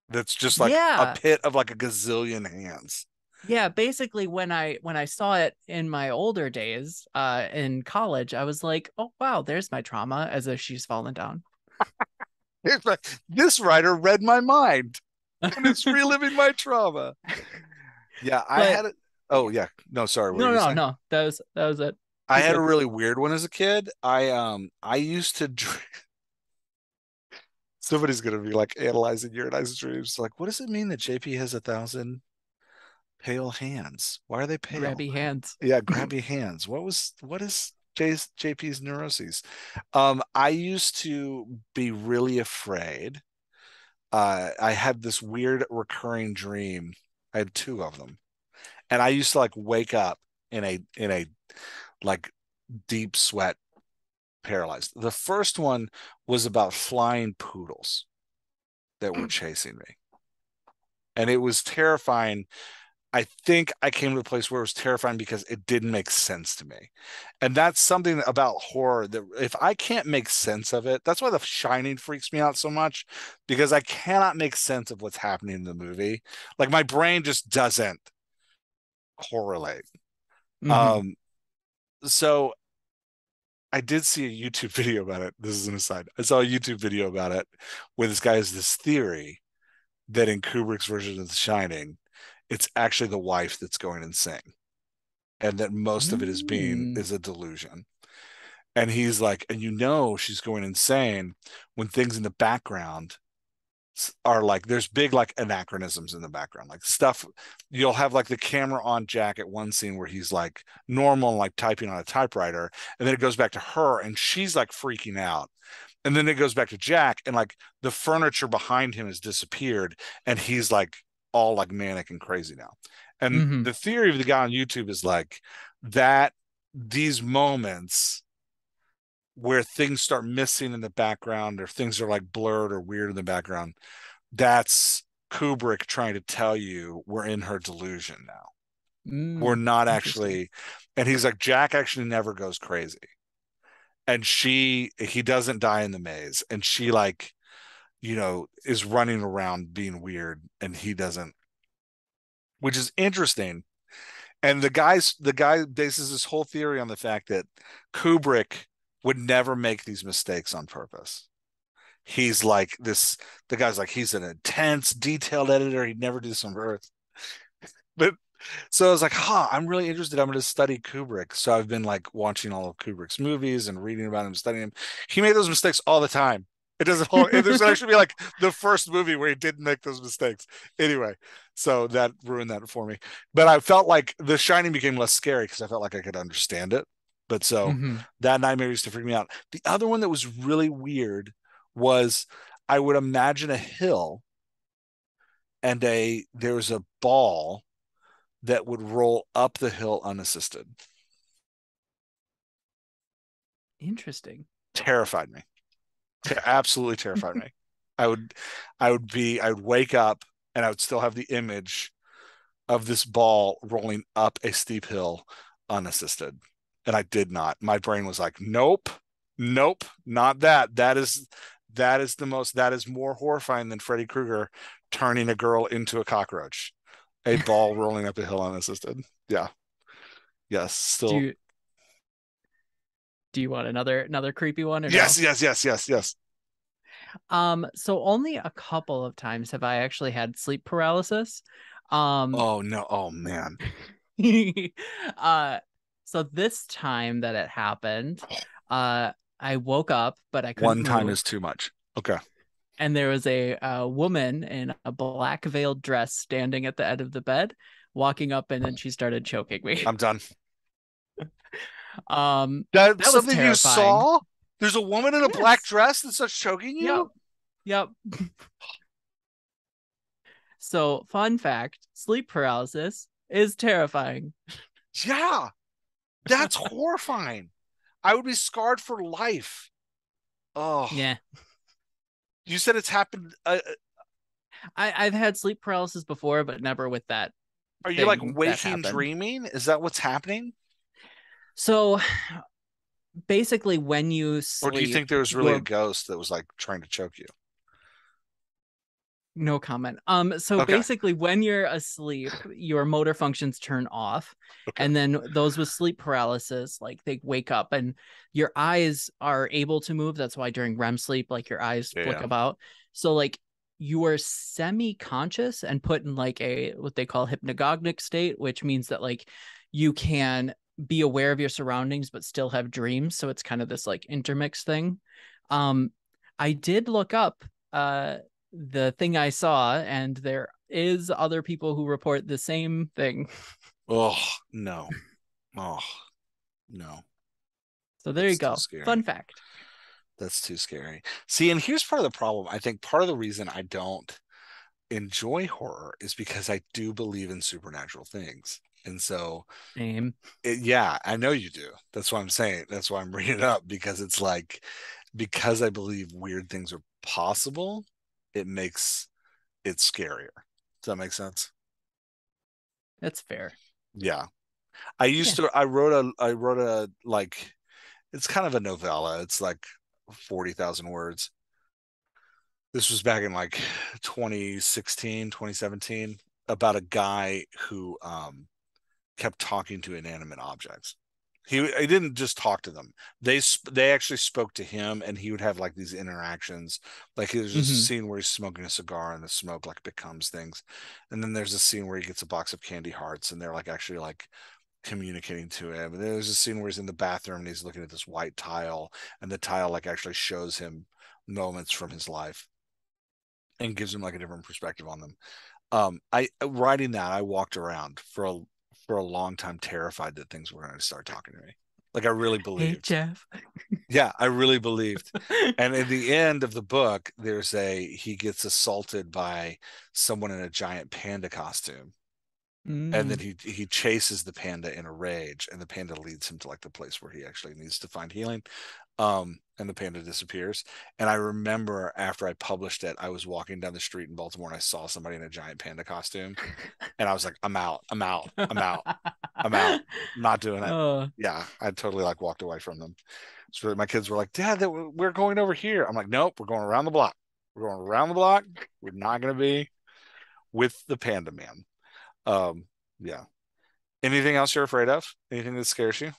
That's just like a Yeah. pit of like a gazillion hands. Yeah, basically when I saw it in my older days, in college, I was like, "Oh wow, there's my trauma," as if she's fallen down. It's like this writer read my mind and it's reliving my trauma. Yeah, I But had it. Oh yeah. No, sorry, what were no, you no, saying? no. That was it. I You're had a good. really weird one as a kid. I used to drink. Somebody's gonna be like analyzing your nice dreams. Like, what does it mean that JP has 1,000 pale hands? Why are they pale? Grabby hands. Yeah, grabby hands. What is JP's neuroses? I used to be really afraid. I had this weird recurring dream. I had two of them. And I used to like wake up in a like deep sweat, paralyzed. The first one was about flying poodles that were chasing me. And it was terrifying. I think I came to a place where it was terrifying because it didn't make sense to me. And that's something about horror that if I can't make sense of it, that's why The Shining freaks me out so much because I cannot make sense of what's happening in the movie. Like my brain just doesn't correlate. Hmm. Um, so I did see a YouTube video about it. This is an aside. I saw a YouTube video about it where this guy has this theory that in Kubrick's version of The Shining, it's actually the wife that's going insane, and that most of it Mm. is a delusion. And he's like, and you know she's going insane when things in the background are like there's big like anachronisms in the background, like stuff you'll have like the camera on Jack at one scene where he's like normal like typing on a typewriter, and then it goes back to her and she's like freaking out. And then it goes back to Jack, and like the furniture behind him has disappeared, and he's like all like manic and crazy now. And Hmm. the theory of the guy on YouTube is like that these moments where things start missing in the background or things are like blurred or weird in the background, that's Kubrick trying to tell you we're in her delusion now. We're Mm. not Interesting. actually, and he's like, Jack actually never goes crazy. And he doesn't die in the maze. And she like, is running around being weird and he doesn't, which is interesting. And the guy bases his whole theory on the fact that Kubrick would never make these mistakes on purpose. He's like this, the guy's like, he's an intense, detailed editor. He'd never do this on Earth. But so I was like, I'm really interested. I'm going to study Kubrick. So I've been like watching all of Kubrick's movies and reading about him, studying him. He made those mistakes all the time. It doesn't hold, there's actually be like the first movie where he didn't make those mistakes. Anyway, so that ruined that for me. But I felt like The Shining became less scary because I felt like I could understand it. But so Hmm. that nightmare used to freak me out. The other one that was really weird was I would imagine a hill and there was a ball that would roll up the hill unassisted. Interesting. Terrified me. Absolutely terrified me. I would I would wake up and I would still have the image of this ball rolling up a steep hill unassisted. And I did not. My brain was like, nope, nope, not that. That is more horrifying than Freddy Krueger turning a girl into a cockroach. A ball rolling up a hill unassisted. Yeah. Yes. Do Still. you do you want another creepy one or no? Yes, yes, yes, yes, yes. So only a couple of times have I actually had sleep paralysis. Um, Oh no. Oh man. uh, so this time that it happened, uh, I woke up, but I couldn't One time move. is too much. Okay. And there was a woman in a black veiled dress standing at the end of the bed, walking up, and then she started choking me. I'm done. That's That was something you terrifying. saw? There's a woman in a black Yes. dress that starts choking Yep. you? Yep. So, fun fact, sleep paralysis is terrifying. Yeah. That's horrifying. I would be scarred for life. Oh. Yeah. You said it's happened. I've had sleep paralysis before, but never with that Are you like thing that waking happened. dreaming? Is that what's happening? So basically, when you Or do you sleep, think there was really a your ghost that was like trying to choke you? no comment. So Okay. basically, when you're asleep, your motor functions turn off, Okay. and then those with sleep paralysis, like they wake up and your eyes are able to move. That's why during REM sleep, like your eyes Yeah. flick Yeah. about. So like you are semi-conscious and put in like a what they call hypnagogic state, which means that like you can be aware of your surroundings but still have dreams. So it's kind of this like intermix thing. Um, I did look up the thing I saw, and there is other people who report the same thing. Oh, no. Oh, no. So there you That's too go. Fun scary. fact. That's too scary. See, and here's part of the problem. I think part of the reason I don't enjoy horror is because I do believe in supernatural things. And so, Same. yeah, I know you do. That's why I'm saying. That's why I'm bringing it up because it's like, because I believe weird things are possible, it makes it scarier. Does that make sense? That's fair. Yeah. I used Yeah. to, I wrote a, like, it's kind of a novella. It's like 40,000 words. This was back in like 2016, 2017, about a guy who kept talking to inanimate objects. He didn't just talk to them. They actually spoke to him, and he would have like these interactions. Like there's a Hmm. scene where he's smoking a cigar, and the smoke like becomes things. And then there's a scene where he gets a box of candy hearts, and they're like actually like communicating to him. And there's a scene where he's in the bathroom and he's looking at this white tile, and the tile like actually shows him moments from his life and gives him like a different perspective on them. I writing that, I walked around for a long time terrified that things were going to start talking to me. Like I really Hey, believed. Jeff. Yeah, I really believed. And in the end of the book, he gets assaulted by someone in a giant panda costume. And then Mm. he chases the panda in a rage, and the panda leads him to like the place where he actually needs to find healing. And the panda disappears. And I remember after I published it, I was walking down the street in Baltimore and I saw somebody in a giant panda costume, and I was like, I'm out, I'm out, I'm out, I'm out, I'm not doing it. Oh, Yeah, I totally like walked away from them. So my kids were like, Dad, we're going over here. I'm like, nope, we're going around the block. We're going around the block. We're not going to be with the panda man. Um, yeah. Anything else you're afraid of? Anything that scares you?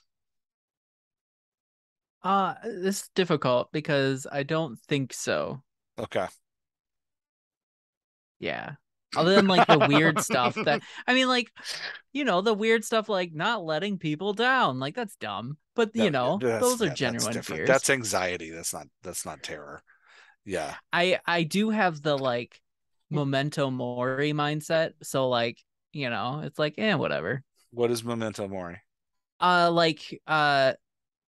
this is difficult because I don't think so. Okay. Yeah. Other than like the weird stuff that I mean, like, the weird stuff like not letting people down. Like that's dumb. But No, those are that's genuine different. fears. That's anxiety. That's not terror. Yeah. I do have the like memento mori mindset. So like, it's like, whatever. What is memento mori? Like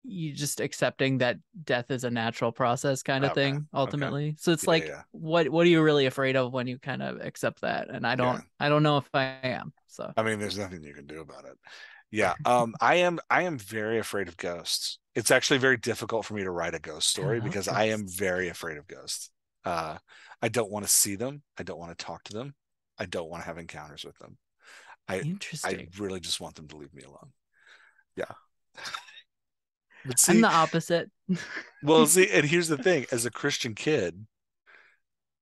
you just accepting that death is a natural process kind of Okay. thing Okay. ultimately. So it's Yeah, like yeah. what are you really afraid of when you kind of accept that? And Yeah. I don't know if I am. So I mean, there's nothing you can do about it. Yeah. I am very afraid of ghosts. It's actually very difficult for me to write a ghost I story love because I am ghosts. very afraid of ghosts. Uh, I don't want to see them. I don't want to talk to them. I don't want to have encounters with them. I I Interesting. really just want them to leave me alone. Yeah. But I'm see, the opposite. well, see, and here's the thing, as a Christian kid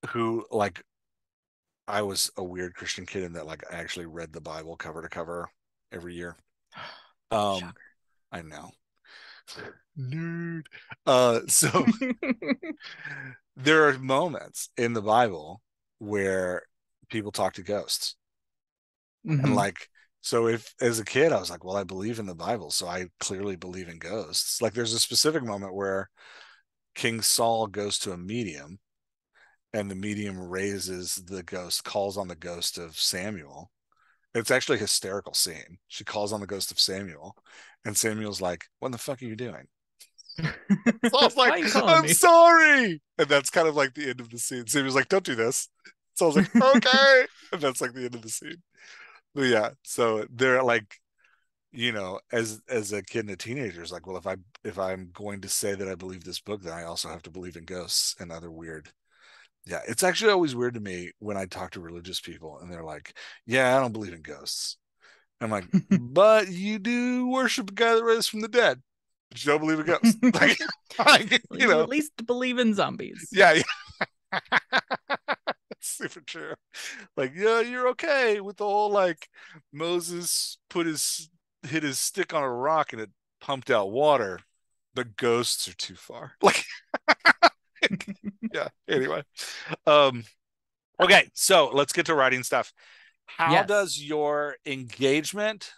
who like I was a weird Christian kid in that like I actually read the Bible cover to cover every year. Um, Shocker. I know. Nerd. So there are moments in the Bible where people talk to ghosts. And Hmm. like, so if as a kid I was like, well, I believe in the Bible, so I clearly believe in ghosts. Like there's a specific moment where King Saul goes to a medium, and the medium raises the ghost, calls on the ghost of Samuel. It's actually a hysterical scene. She calls on the ghost of Samuel, and Samuel's like, "What the fuck are you doing?" So I was Why like, are you calling "I'm me? sorry," and that's kind of like the end of the scene. Samuel's like, "Don't do this." So I was like, "Okay," and that's like the end of the scene. But yeah, so they're like, as a kid and a teenager, it's like, well, if I'm going to say that I believe this book, then I also have to believe in ghosts and other weird. Yeah, it's actually always weird to me when I talk to religious people and they're like, "Yeah, I don't believe in ghosts." I'm like, "But you do worship a guy that rose from the dead, but you don't believe in ghosts." Like, Well, you at least believe in zombies. yeah, yeah, that's super true. Like, yeah, you're okay with the whole like Moses hit his stick on a rock and it pumped out water, but ghosts are too far. Like, yeah. Anyway, um, Okay, so let's get to writing stuff. How Yes. does your engagement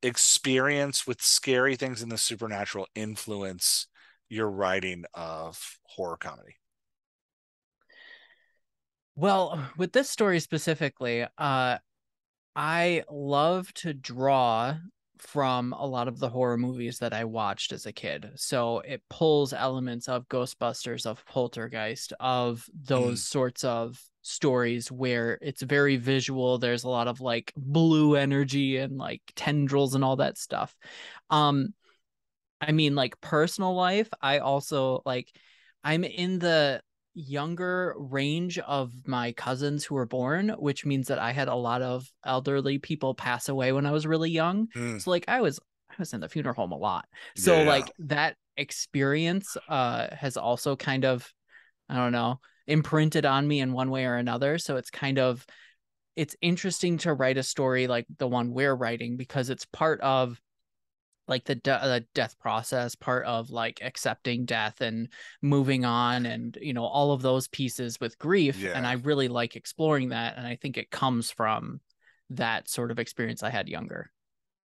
experience with scary things in the supernatural influence your writing of horror comedy? Well, with this story specifically, I love to draw from a lot of the horror movies that I watched as a kid. So it pulls elements of Ghostbusters, of Poltergeist, of those Mm, sorts of stories where it's very visual. There's a lot of like blue energy and like tendrils and all that stuff. Um, I mean, like personal life, I also like I'm in the younger range of my cousins who were born, which means that I had a lot of elderly people pass away when I was really young. mm, So like I was in the funeral home a lot. yeah, So yeah, like that experience has also kind of, I don't know, imprinted on me in one way or another. So it's kind of it's interesting to write a story like the one we're writing because it's part of like the death process, part of like accepting death and moving on, and all of those pieces with grief. And yeah, I really like exploring that, and I think it comes from that sort of experience I had younger.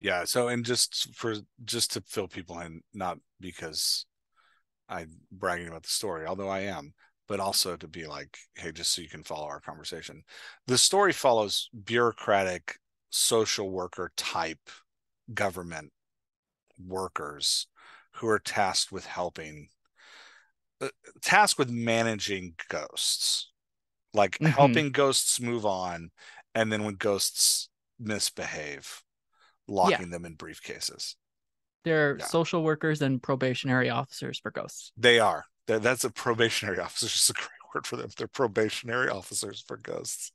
yeah. So, and just to fill people in, not because I'm bragging about the story, although I am, but also to be like, hey, just so you can follow our conversation. The story follows bureaucratic social worker type government workers who are tasked with managing ghosts, like Hmm. helping ghosts move on, and then when ghosts misbehave, Yeah, locking them in briefcases. they're Yeah, social workers and probationary officers for ghosts. they are. That's a probationary officer. It's just a great word for them. They're probationary officers for ghosts.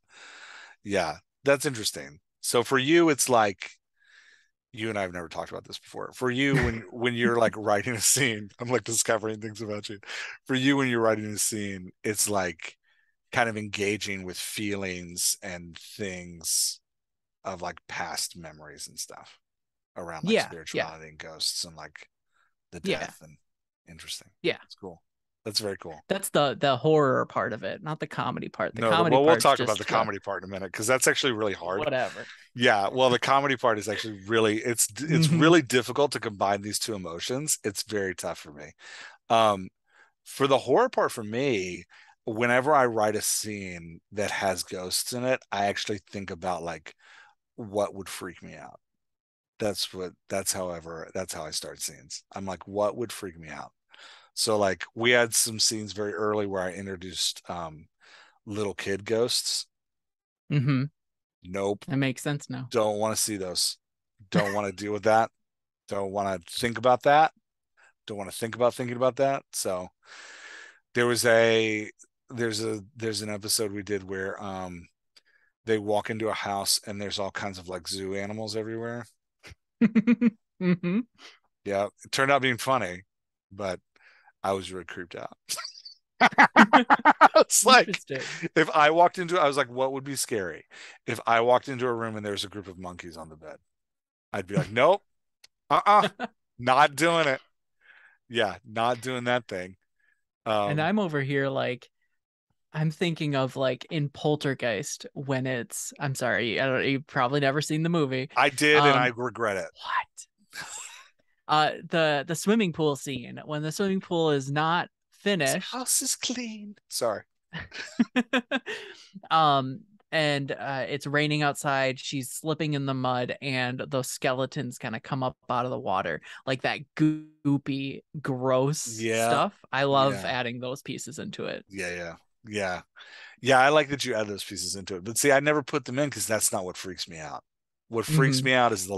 Yeah, that's interesting. So for you, it's like you and I have never talked about this before. For you, when you're like writing a scene, I'm like discovering things about you. For you, when you're writing a scene, it's like kind of engaging with feelings and things of like past memories and stuff around like Yeah, yeah, spirituality and ghosts and like the yeah, death and interesting. yeah. It's cool. That's very cool. That's the horror part of it, not the comedy part. The No, comedy well, we'll part's talk about the just the comedy part in a minute because that's actually really hard. whatever. Yeah, well, the comedy part is actually really it's Hmm. really difficult to combine these two emotions. It's very tough for me. Um, for the horror part for me, whenever I write a scene that has ghosts in it, I actually think about like what would freak me out. That's how I start scenes. I'm like, what would freak me out? So like we had some scenes very early where I introduced little kid ghosts. Hmm. Nope. That makes sense now. Don't want to see those. Don't want to deal with that. Don't want to think about that. Don't want to think about thinking about that. So there was a there's an episode we did where they walk into a house and there's all kinds of like zoo animals everywhere. Hmm. Yeah, it turned out being funny, but I was really creeped out. It's like Interesting. if I walked into I was like, what would be scary? If I walked into a room and there was a group of monkeys on the bed, I'd be like, nope, not doing it. Yeah, not doing that thing. And Um, I'm over here like I'm thinking of like in Poltergeist when it's I'm sorry, I don't you've probably never seen the movie. I did, and I Um regret it. what? The swimming pool scene when the swimming pool is not This finished. house is clean. Sorry. um and it's raining outside, she's slipping in the mud, and those skeletons kind of come up out of the water, like that goopy gross Yeah, stuff. I love yeah, adding those pieces into it. yeah, yeah, yeah, yeah. I like that you add those pieces into it, but see, I never put them in because that's not what freaks me out. What freaks Hmm. me out is the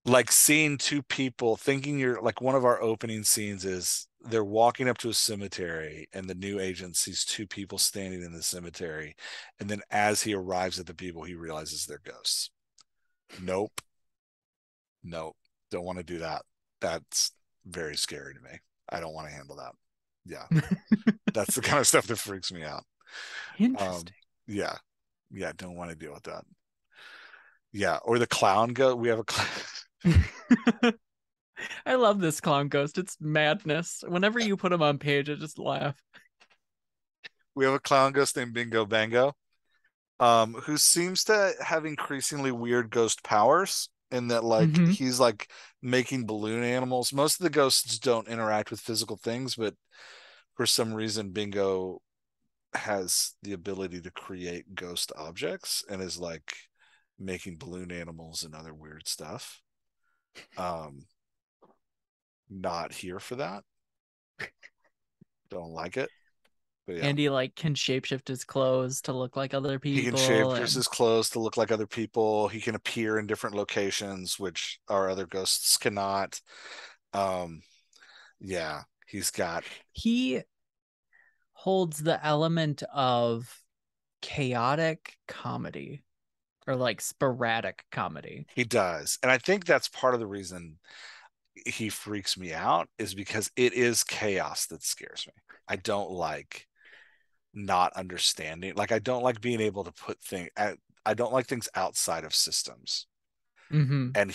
like seeing two people thinking you're like one of our opening scenes is they're walking up to a cemetery and the new agent sees two people standing in the cemetery, and then as he arrives at the people, he realizes they're ghosts. Nope, nope, don't want to do that. That's very scary to me. I don't want to handle that. Yeah, that's the kind of stuff that freaks me out. Um, Interesting. yeah, yeah, don't want to deal with that. Yeah, or the clown go. We have a clown. I love this clown ghost. It's madness. Whenever you put him on page, I just laugh. we have a clown ghost named Bingo Bango, who seems to have increasingly weird ghost powers in that like Hmm. he's like making balloon animals. Most of the ghosts don't interact with physical things, but for some reason Bingo has the ability to create ghost objects and is like making balloon animals and other weird stuff. Um, Not here for that. Don't like it. But yeah. And he like can shapeshift his clothes to look like other He can people, shape just and his clothes to look like other people. He can appear in different locations, which our other ghosts cannot. Um, yeah, he's got he holds the element of chaotic comedy or like sporadic comedy. he does. And I think that's part of the reason he freaks me out is because it is chaos that scares me. I don't like not understanding. Like I don't like being able to put things I don't like things outside of systems. Hmm. And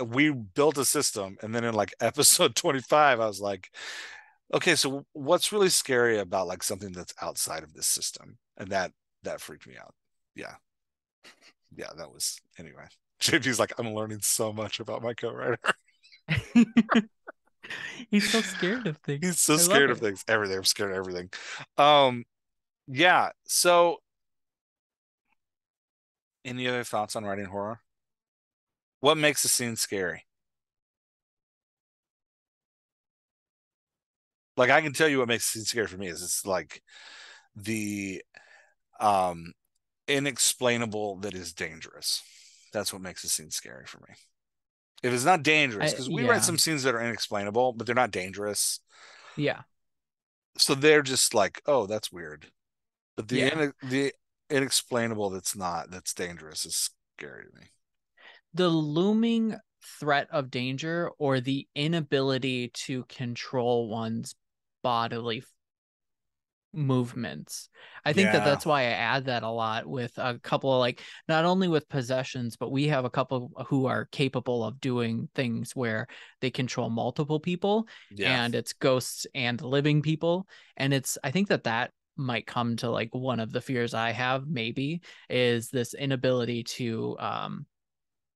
we built a system and then in like episode 25 I was like, okay, so what's really scary about like something that's outside of this system? And that freaked me out. Yeah. Yeah, that was anyway. JP's like, I'm learning so much about my co-writer. He's so scared of He's things. so I love scared of it. things. Everything. I'm scared of everything. Um, yeah. So any other thoughts on writing horror? What makes a scene scary? Like I can tell you what makes a scene scary for me is it's like the um inexplainable that is dangerous. That's what makes a scene scary for me. If it's not dangerous, because we write Yeah, some scenes that are inexplainable, but they're not dangerous. yeah, So they're just like, oh, that's weird. But yeah. the inexplainable that's dangerous is scary to me. The looming threat of danger or the inability to control one's bodily movements. I think that Yeah. that's why I add that a lot with a couple of like not only with possessions, but we have a couple who are capable of doing things where they control multiple people Yeah. and it's ghosts and living people. And it's I think that that might come to like one of the fears I have maybe is this inability to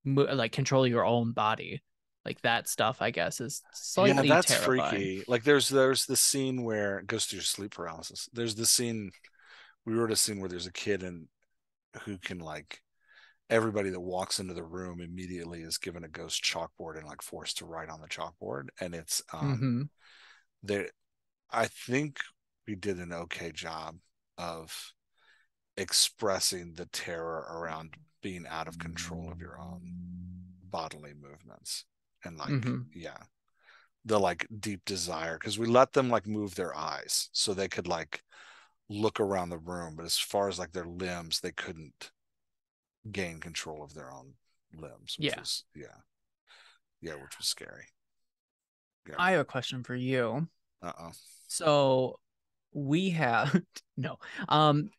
like control your own body. Like that stuff, I guess, is Yeah, slightly that's terrifying. freaky. Like there's the scene where it goes through sleep paralysis. There's the scene we wrote a scene where there's a kid and who can like everybody that walks into the room immediately is given a ghost chalkboard and like forced to write on the chalkboard. And it's Mm-hmm. there I think we did an okay job of expressing the terror around being out of control of your own bodily movements and like Mm-hmm. yeah the like deep desire because we let them like move their eyes so they could like look around the room but as far as like their limbs they couldn't gain control of their own limbs which Yeah. was yeah which was scary. Yeah. I have a question for you. Uh-oh. So we have no. Um,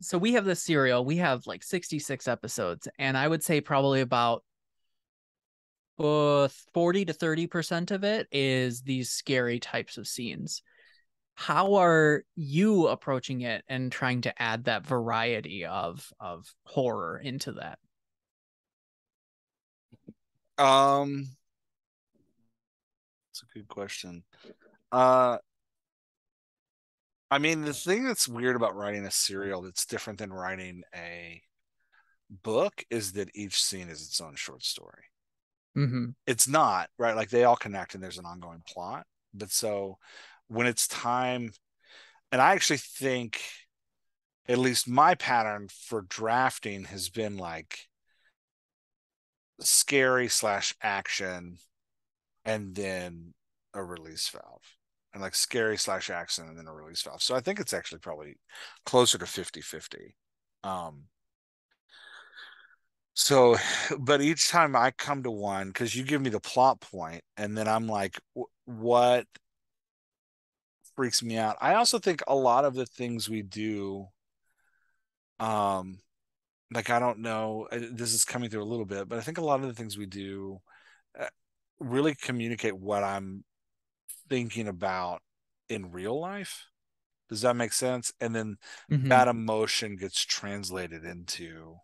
so we have this serial. We have like 66 episodes, and I would say probably about 40 to 30% of it is these scary types of scenes. How are you approaching it and trying to add that variety of horror into that? um it's a good question. uh I mean, the thing that's weird about writing a serial that's different than writing a book is that each scene is its own short story. Mm-hmm. It's not, right? Like they all connect and there's an ongoing plot. But so when it's time, and I actually think at least my pattern for drafting has been like scary slash action and then a release valve. And like scary slash action and then a release valve. So I think it's actually probably closer to 50-50. Um, So, but each time I come to one, because you give me the plot point, and then I'm like, what freaks me out? I also think a lot of the things we do, um, like I don't know, this is coming through a little bit, but I think a lot of the things we do uh, really communicate what I'm thinking about in real life. Does that make sense? And then that emotion gets translated into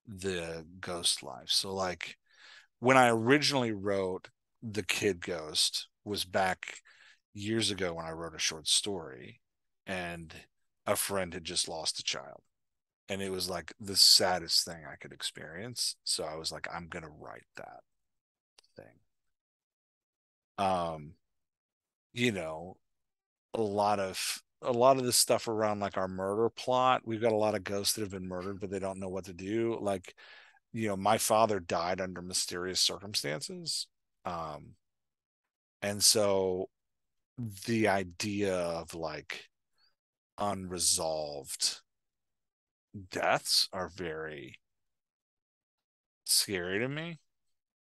the ghost life. So like when I originally wrote The Kid Ghost was back years ago when I wrote a short story, and a friend had just lost a child. And it was like the saddest thing I could experience. So I was like, I'm gonna write that thing. Um, you know, a lot of the stuff around like our murder plot, we've got a lot of ghosts that have been murdered, but they don't know what to do. Like, my father died under mysterious circumstances. Um, and so the idea of like unresolved deaths are very scary to me.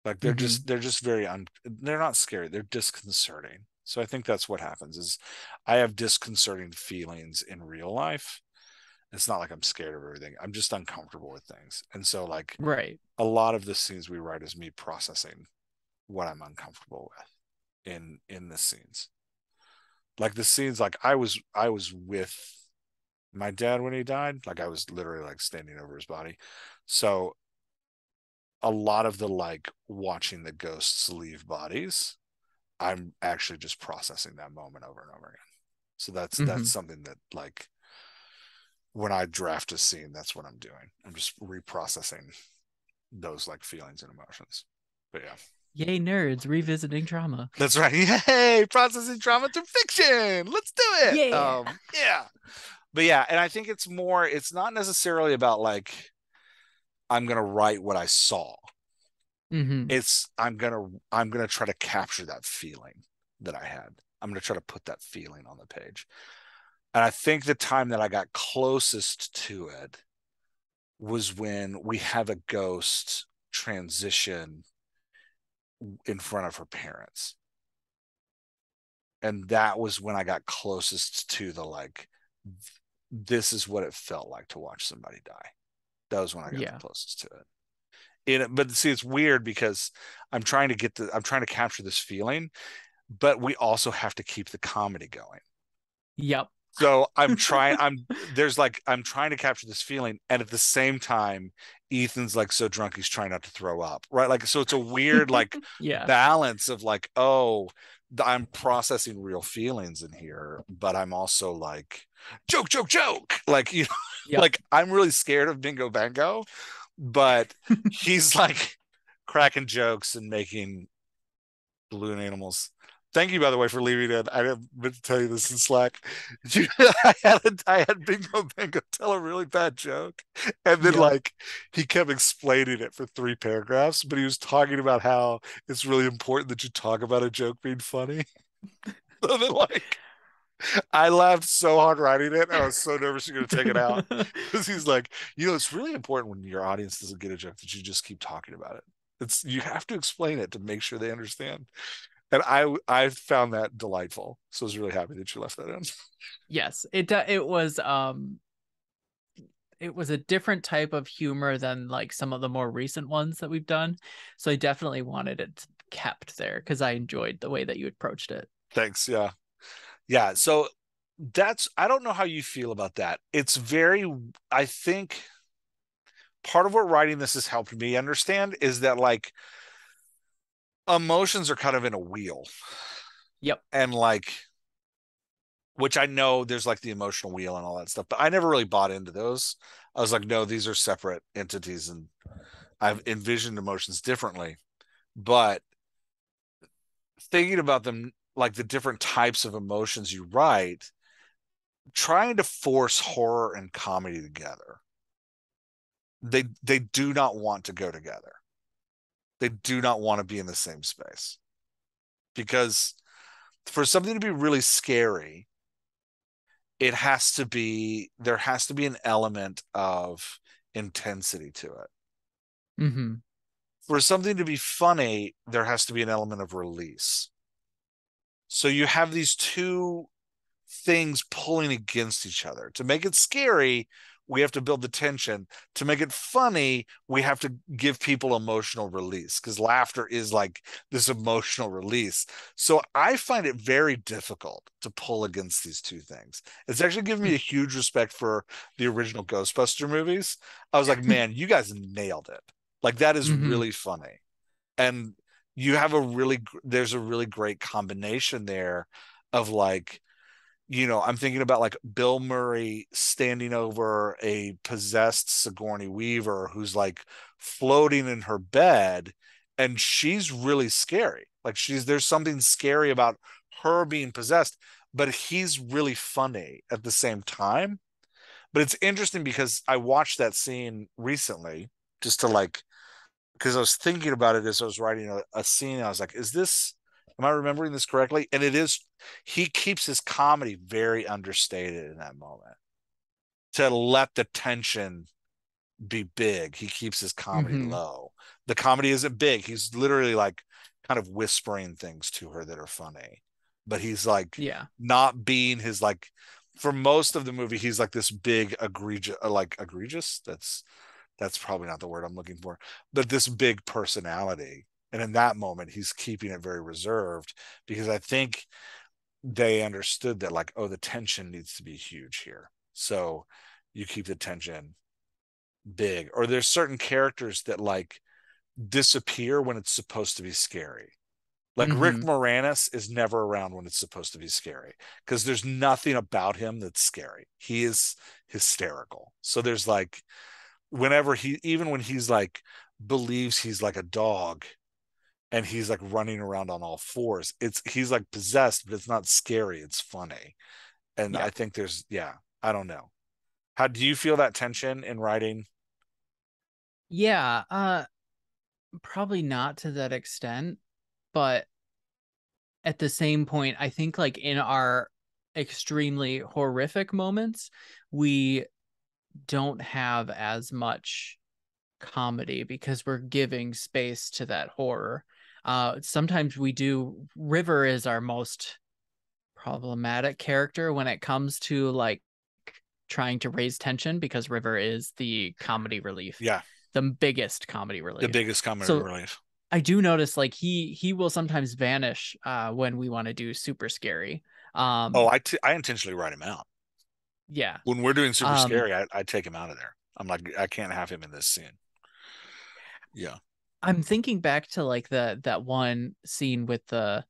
Like they're just they're not scary, they're disconcerting. So I think that's what happens is I have disconcerting feelings in real life. It's not like I'm scared of everything. I'm just uncomfortable with things. And so like Right. a lot of the scenes we write is me processing what I'm uncomfortable with in the scenes. Like the scenes like I was with my dad when he died. Like I was literally like standing over his body. So a lot of the like watching the ghosts leave bodies, I'm actually just processing that moment over and over again. So that's something that like when I draft a scene, that's what I'm doing. I'm just reprocessing those like feelings and emotions. But yeah. Yay, nerds revisiting trauma. That's right. Yay, processing trauma through fiction. Let's do it. Yeah. Yeah. But yeah, and I think it's not necessarily about like I'm gonna write what I saw. Hmm. It's I'm gonna try to capture that feeling that I had. I'm gonna try to put that feeling on the page. And I think the time that I got closest to it was when we have a ghost transition in front of her parents. And that was when I got closest to the like, this is what it felt like to watch somebody die. That was when I got the Yeah. closest to it. But see, it's weird because I'm trying to capture this feeling, but we also have to keep the comedy going. Yep. So I'm trying to capture this feeling, and at the same time Ethan's like so drunk he's trying not to throw up, right? Like so it's a weird like Yeah. balance of like, oh, I'm processing real feelings in here, but I'm also like joke joke joke, like Yep. like I'm really scared of Bingo Bango, but he's like cracking jokes and making balloon animals. Thank you, by the way, for leaving it. I didn't meant to tell you this in Slack. I had Bingo Bango tell a really bad joke, and then Yep. like he kept explaining it for 3 paragraphs, but he was talking about how it's really important that you talk about a joke being funny. So then like I laughed so hard writing it. I was so nervous you're gonna take it out because he's like, it's really important when your audience doesn't get a joke that you just keep talking about it. You have to explain it to make sure they understand. And I found that delightful. So I was really happy that you left that in. Yes. It was a different type of humor than like some of the more recent ones that we've done. So I definitely wanted it kept there because I enjoyed the way that you approached it. Thanks. Yeah. Yeah. So I don't know how you feel about that. I think part of what writing this has helped me understand is that like emotions are kind of in a wheel. Yep. And like, which I know there's like the emotional wheel and all that stuff, but I never really bought into those. I was like, no, these are separate entities and I've envisioned emotions differently. But thinking about them like the different types of emotions you write, trying to force horror and comedy together. They do not want to go together. They do not want to be in the same space. Because for something to be really scary, there has to be an element of intensity to it. Hmm. For something to be funny, there has to be an element of release. So you have these two things pulling against each other. To make it scary, we have to build the tension. To make it funny, we have to give people emotional release because laughter is like this emotional release. So I find it very difficult to pull against these two things. It's actually given me a huge respect for the original Ghostbuster movies. I was like, man, you guys nailed it. Like that is Mm-hmm. really funny. And you have a really there's a really great combination there of like, I'm thinking about like Bill Murray standing over a possessed Sigourney Weaver who's like floating in her bed, and she's really scary. Like there's something scary about her being possessed, but he's really funny at the same time. But it's interesting because I watched that scene recently just to like, because I was thinking about it as I was writing a scene. And I was like, am I remembering this correctly? And it is, he keeps his comedy very understated in that moment to let the tension be big. He keeps his comedy Mm-hmm. low. The comedy isn't big. He's literally like kind of whispering things to her that are funny, but he's like Yeah. not being his like, for most of the movie, he's like this big egregious, like egregious. That's probably not the word I'm looking for, but this big personality. And in that moment, he's keeping it very reserved because I think they understood that, like, oh, the tension needs to be huge here. So you keep the tension big. Or there's certain characters that like disappear when it's supposed to be scary. Like Rick Mm-hmm. Moranis is never around when it's supposed to be scary because there's nothing about him that's scary. He is hysterical. So there's like, whenever even when he's like believes he's like a dog and he's like running around on all fours, he's like possessed, but it's not scary, it's funny. And Yeah. I think yeah, I don't know, how do you feel that tension in writing? Yeah. Probably not to that extent, but at the same point, I think like in our extremely horrific moments, we don't have as much comedy because we're giving space to that horror. Sometimes we do. River is our most problematic character when it comes to like trying to raise tension because River is the comedy relief, Yeah, the biggest comedy the relief. biggest comedy So relief. I do notice like he will sometimes vanish when we want to do super scary. Oh, Um I intentionally write him out yeah. when we're doing super Um scary. I take him out of there. I'm like, I can't have him in this scene. Yeah. I'm thinking back to like that one scene with the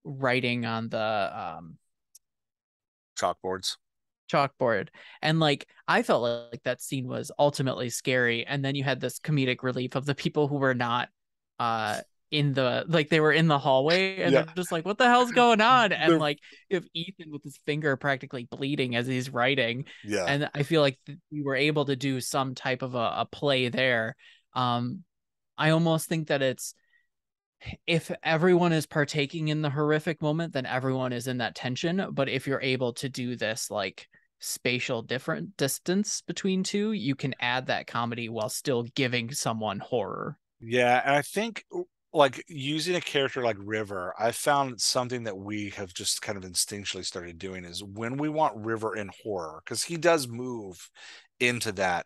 writing on the Chalkboards. chalkboard, and like I felt like that scene was ultimately scary, and then you had this comedic relief of the people who were not uh in the like they were in the hallway and Yeah. they're just like what the hell's going on, and The like if Ethan with his finger practically bleeding as he's writing, yeah. and I feel like we were able to do some type of a play there. um I almost think that it's if everyone is partaking in the horrific moment, then everyone is in that tension. But if you're able to do this like spatial different distance between two, you can add that comedy while still giving someone horror. Yeah, and I think like using a character like River, I found something that we have just kind of instinctually started doing is when we want River in horror, because he does move into that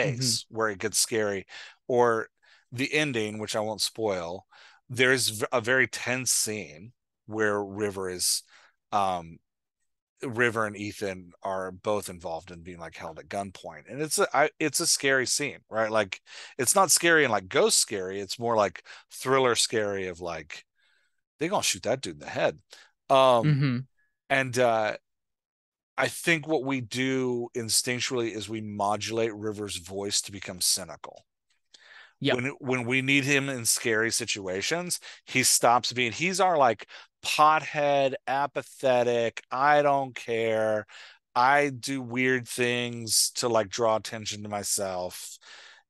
Mm-hmm. space where it gets scary, or the ending, which I won't spoil, there's a very tense scene where River and Ethan are both involved in being like held at gunpoint, and it's a scary scene, right? Like it's not scary and like ghost scary. It's more like thriller scary of like they gonna shoot that dude in the head. Um, Mm-hmm. and I think what we do instinctually is we modulate River's voice to become cynical. Yep. When we need him in scary situations, he stops being, he's our like pothead, apathetic, I don't care, I do weird things to like draw attention to myself.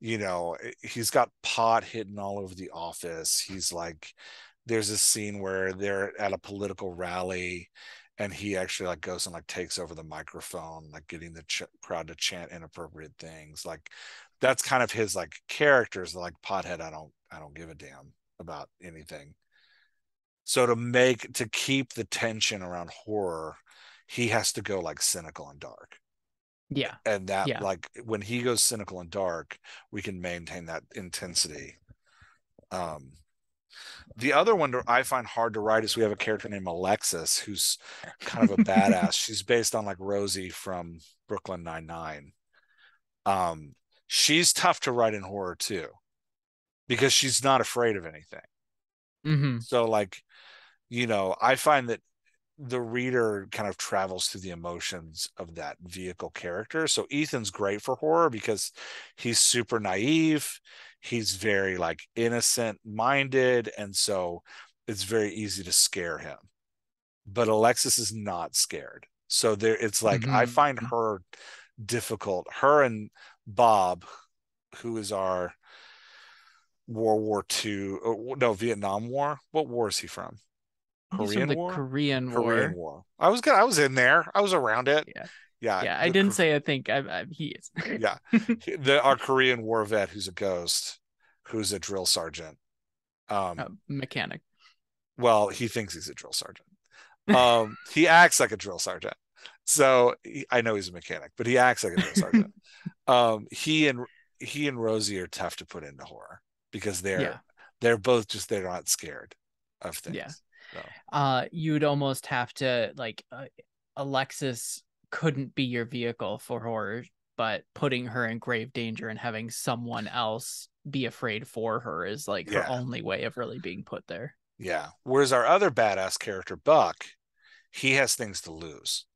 He's got pot hidden all over the office. He's like, there's a scene where they're at a political rally and he actually like goes and like takes over the microphone, like getting the crowd to chant inappropriate things. Like that's kind of his like characters, like pothead. I don't give a damn about anything. So to keep the tension around horror, he has to go like cynical and dark. Yeah. And that, Yeah. like, when he goes cynical and dark, we can maintain that intensity. Um, the other one I find hard to write is we have a character named Alexis who's kind of a badass. She's based on like Rosie from Brooklyn Nine-Nine. Um, she's tough to write in horror too because she's not afraid of anything. Mm-hmm. So like, I find that the reader kind of travels through the emotions of that vehicle character. So Ethan's great for horror because he's super naive. He's very like innocent minded. And so it's very easy to scare him. But Alexis is not scared. So there, it's like, I find Mm-hmm. her difficult. Her and Bob, who is our World War II, no, Vietnam War. What war is he from? He's from Korean the War? Korean Korean War. War. I was in there. I was around it. Yeah. Yeah, Yeah. I didn't say I think he is. yeah. Our Korean War vet who's a ghost, who's a drill sergeant. Mechanic. Well, he thinks he's a drill sergeant. He acts like a drill sergeant. So I know he's a mechanic, but he acts like a drill sergeant. He and Rosie are tough to put into horror because Yeah. they're both just, they're not scared of Yeah. things. So You'd almost have to like Alexis couldn't be your vehicle for horror, but putting her in grave danger and having someone else be afraid for her is like her yeah, only way of really being put there. yeah. Whereas our other badass character, Buck, he has things to lose.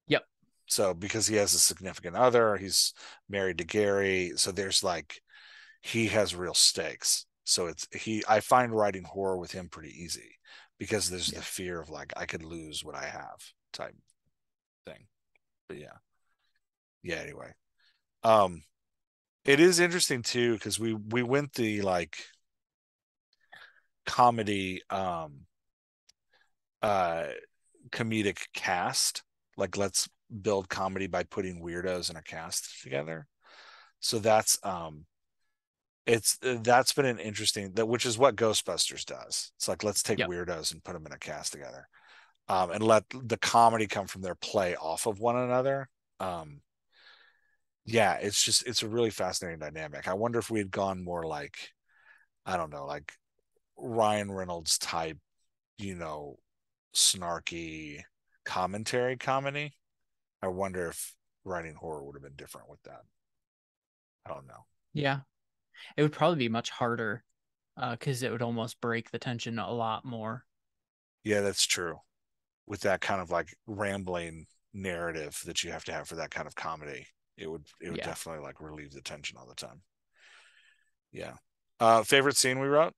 Yep. So because he has a significant other, he's married to Gary. So there's like, he has real stakes. So I find writing horror with him pretty easy because there's the Yeah. fear of like, I could lose what I have type thing. But yeah. Yeah. Anyway. Um, it is interesting too, because we went the like comedy, uh comedic cast. Like, let's build comedy by putting weirdos in a cast together. So that's been an interesting, that which is what Ghostbusters does. It's like, let's take Yep. weirdos and put them in a cast together, and let the comedy come from their play off of one another. um yeah, it's a really fascinating dynamic. I wonder if we had gone more like, I don't know, like Ryan Reynolds type, you know snarky commentary comedy. I wonder if writing horror would have been different with that. I don't know. Yeah. It would probably be much harder because it would almost break the tension a lot more. Yeah, that's true. With that kind of like rambling narrative that you have to have for that kind of comedy, it would Yeah. definitely like relieve the tension all the time. Yeah. Favorite scene we wrote?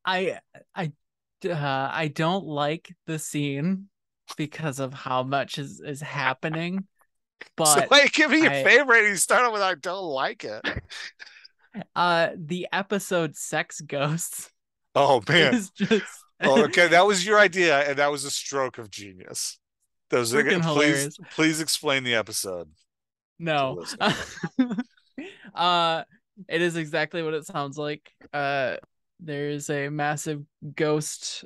I I I don't like the scene because of how much is happening, So but wait, give me a I favorite. You started with, I don't like it. the episode Sex Ghosts Oh man. is just Oh, okay, that was your idea, and that was a stroke of genius. Those freaking please hilarious. explain the episode to the No. listeners. uh it is exactly what it sounds like. There's a massive ghost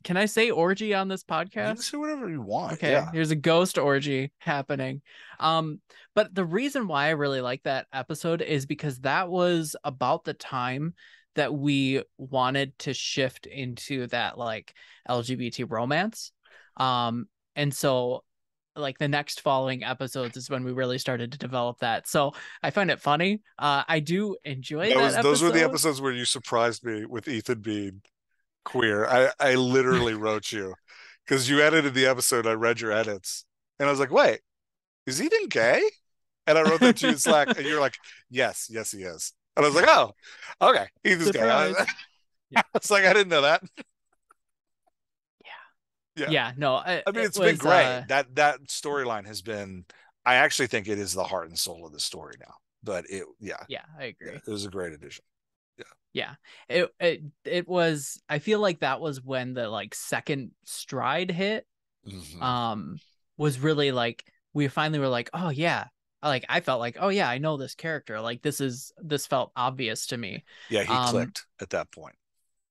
can I say orgy on this You can podcast? say whatever you want. Okay, Yeah. here's a ghost orgy happening. But the reason why I really like that episode is because that was about the time that we wanted to shift into that like LGBT romance. And so like the next following episodes is when we really started to develop that. So I find it funny. I do enjoy that Those were the episode. episodes where you surprised me with Ethan being queer. I literally wrote you because you edited the episode. I read your edits and I was like, wait, is Ethan gay? And I wrote that to you in Slack, and you're like, yes, yes, he is. And I was like, oh, okay, Ethan's gay. Surprise. Yeah. I was like, I didn't know that. Yeah. Yeah, no, I mean, it it's been was great. That storyline has been. I actually think it is the heart and soul of the story now. But yeah, yeah, I yeah, agree. it was a great addition. Yeah. Yeah. It was I feel like that was when the like second stride hit. Mm-hmm. Um was really like we finally were like, "Oh yeah." Like I felt like, "Oh yeah, I know this character. Like this felt obvious to me." Yeah, he Um clicked at that point.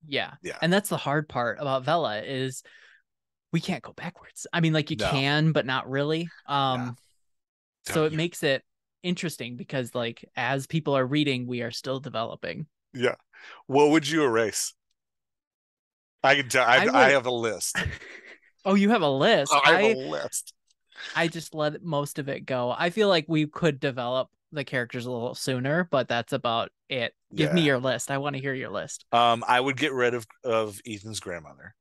yeah. Yeah. And that's the hard part about Vella is we can't go backwards. I mean, like you No. can, but not really. Yeah. So it Yeah. makes it interesting because like as people are reading, we are still developing. Yeah. What would you erase? I can tell. I I would. have a list. Oh, you have a list. I have a list. I just let most of it go. I feel like we could develop the characters a little sooner, but that's about it. Give me Yeah. your list. I want to hear your list. I would get rid of Ethan's grandmother.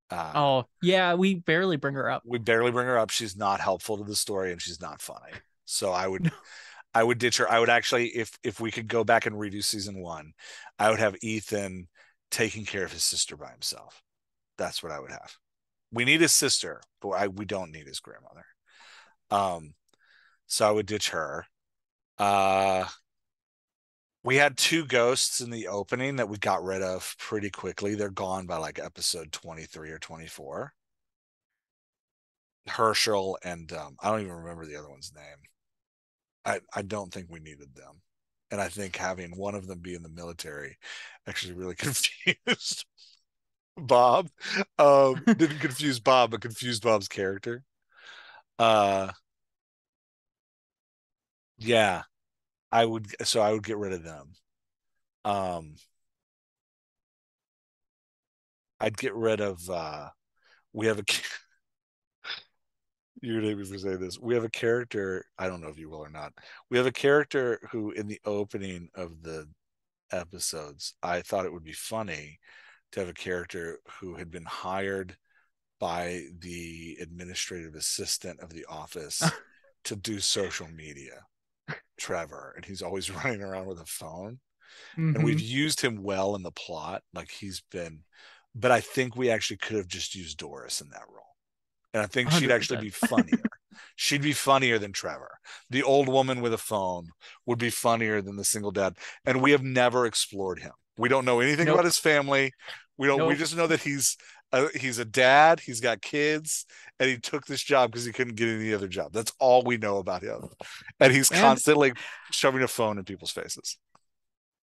Uh, Oh, yeah, we barely bring her up. we barely bring her up. She's not helpful to the story, and she's not funny. So I would ditch her. I would actually, if we could go back and redo season one, I would have Ethan taking care of his sister by himself. That's what I would have. We need his sister, but we don't need his grandmother. Um, so I would ditch her. Uh, we had two ghosts in the opening that we got rid of pretty quickly. They're gone by like episode 23 or 24. Herschel and I don't even remember the other one's name. I don't think we needed them. And I think having one of them be in the military actually really confused Bob. Didn't confuse Bob, but confused Bob's character. Uh yeah, I would get rid of them. Um I'd get rid of we have a you're gonna me for saying this. We have a character, I don't know if you will or not. We have a character who in the opening of the episodes, I thought it would be funny to have a character who had been hired by the administrative assistant of the office to do social media, Trevor, and he's always running around with a phone. And we've Mm-hmm. used him well in the plot, like he's been, but I think we actually could have just used Doris in that role. And I think she'd actually 100%. be funnier. She'd be funnier than Trevor. The old woman with a phone would be funnier than the single dad. And we have never explored him. We don't know anything about Nope. his family. We don't. We Nope. just know that he's a dad. He's got kids, and he took this job because he couldn't get any other job. That's all we know about him. And he's And constantly shoving a phone in people's faces.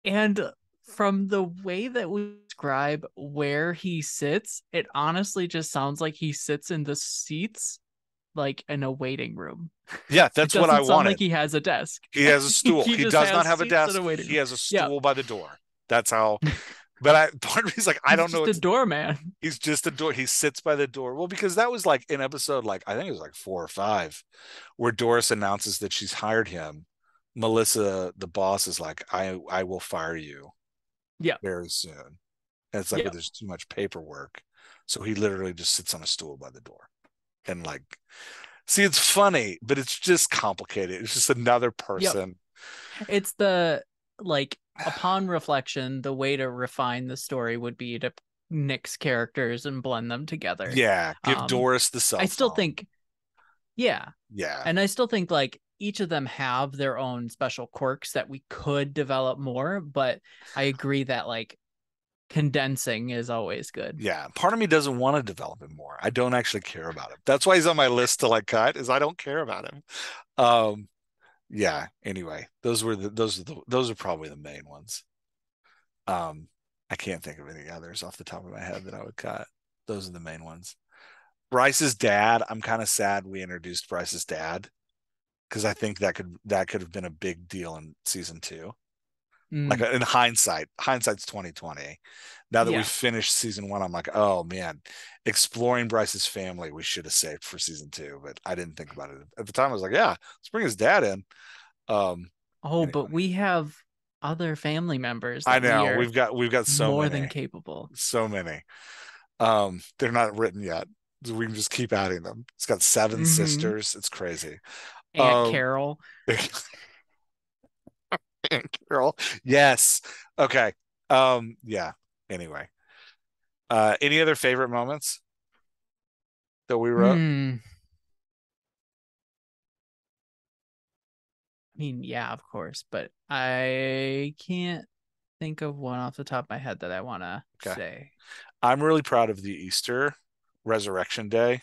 and from the way that we describe where he sits, it honestly just sounds like he sits in the seats like in a waiting room. Yeah, It that's what I doesn't sound like wanted. he has a desk. He has a stool. He He just does not has have a seats in desk. a waiting He room. has a Yeah. stool by the door. That's how. But part of me is like, I He's don't know. just a It's doorman. he's just a door. He sits by the door. Well, because that was like an episode, like I think it was like 4 or 5, where Doris announces that she's hired him. Melissa, the boss, is like, I will fire you Yeah. very soon. And it's like, Yeah. but there's too much paperwork. So he literally just sits on a stool by the door. And like, see, it's funny, but it's just complicated. It's just another Yep. person. It's the like upon reflection, the way to refine the story would be to nix characters and blend them together. Yeah, give Um, Doris the I cell still phone. think, yeah, Yeah. and I still think like each of them have their own special quirks that we could develop more, but I agree that like condensing is always good. Yeah. Part of me doesn't want to develop him more. I don't actually care about him. That's why he's on my list to like cut, is I don't care about him. Um, yeah. Anyway, those are probably the main ones. Um, I can't think of any others off the top of my head that I would cut. Those are the main ones. Bryce's dad, I'm kind of sad we introduced Bryce's dad because I think that could have been a big deal in season two. Like Mm, in hindsight's 2020. Now that we've yeah. finished season one, I'm like, oh man, exploring Bryce's family we should have saved for season two, but I didn't think about it at the time. I was like, yeah, let's bring his dad in. Um, Oh, anyway, but we have other family members I that we know are we've got so more than many, capable. so many. They're not written yet. So we can just keep adding them. It's got 7 Hmm. sisters. It's crazy. Aunt Um, Carol. Carol, yes. Okay. Yeah. Anyway, any other favorite moments that we wrote? Hmm. I mean, yeah, of course, but I can't think of one off the top of my head that I want to Okay. say. I'm really proud of the Easter Resurrection Day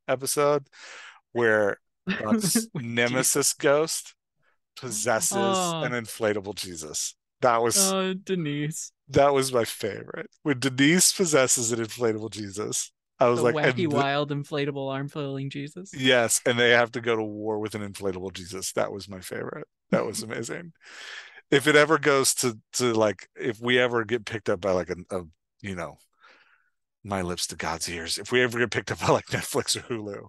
episode where Buck's With Jesus. nemesis ghost possesses an Oh, inflatable Jesus. That was Denise. that was my favorite. When Denise possesses an inflatable Jesus. I was The like, wacky, wild, inflatable arm flailing Jesus. yes, and they have to go to war with an inflatable Jesus. That was my favorite. That was amazing. If it ever goes to like, if we ever get picked up by like a you know, my lips to God's ears, if we ever get picked up by like Netflix or Hulu,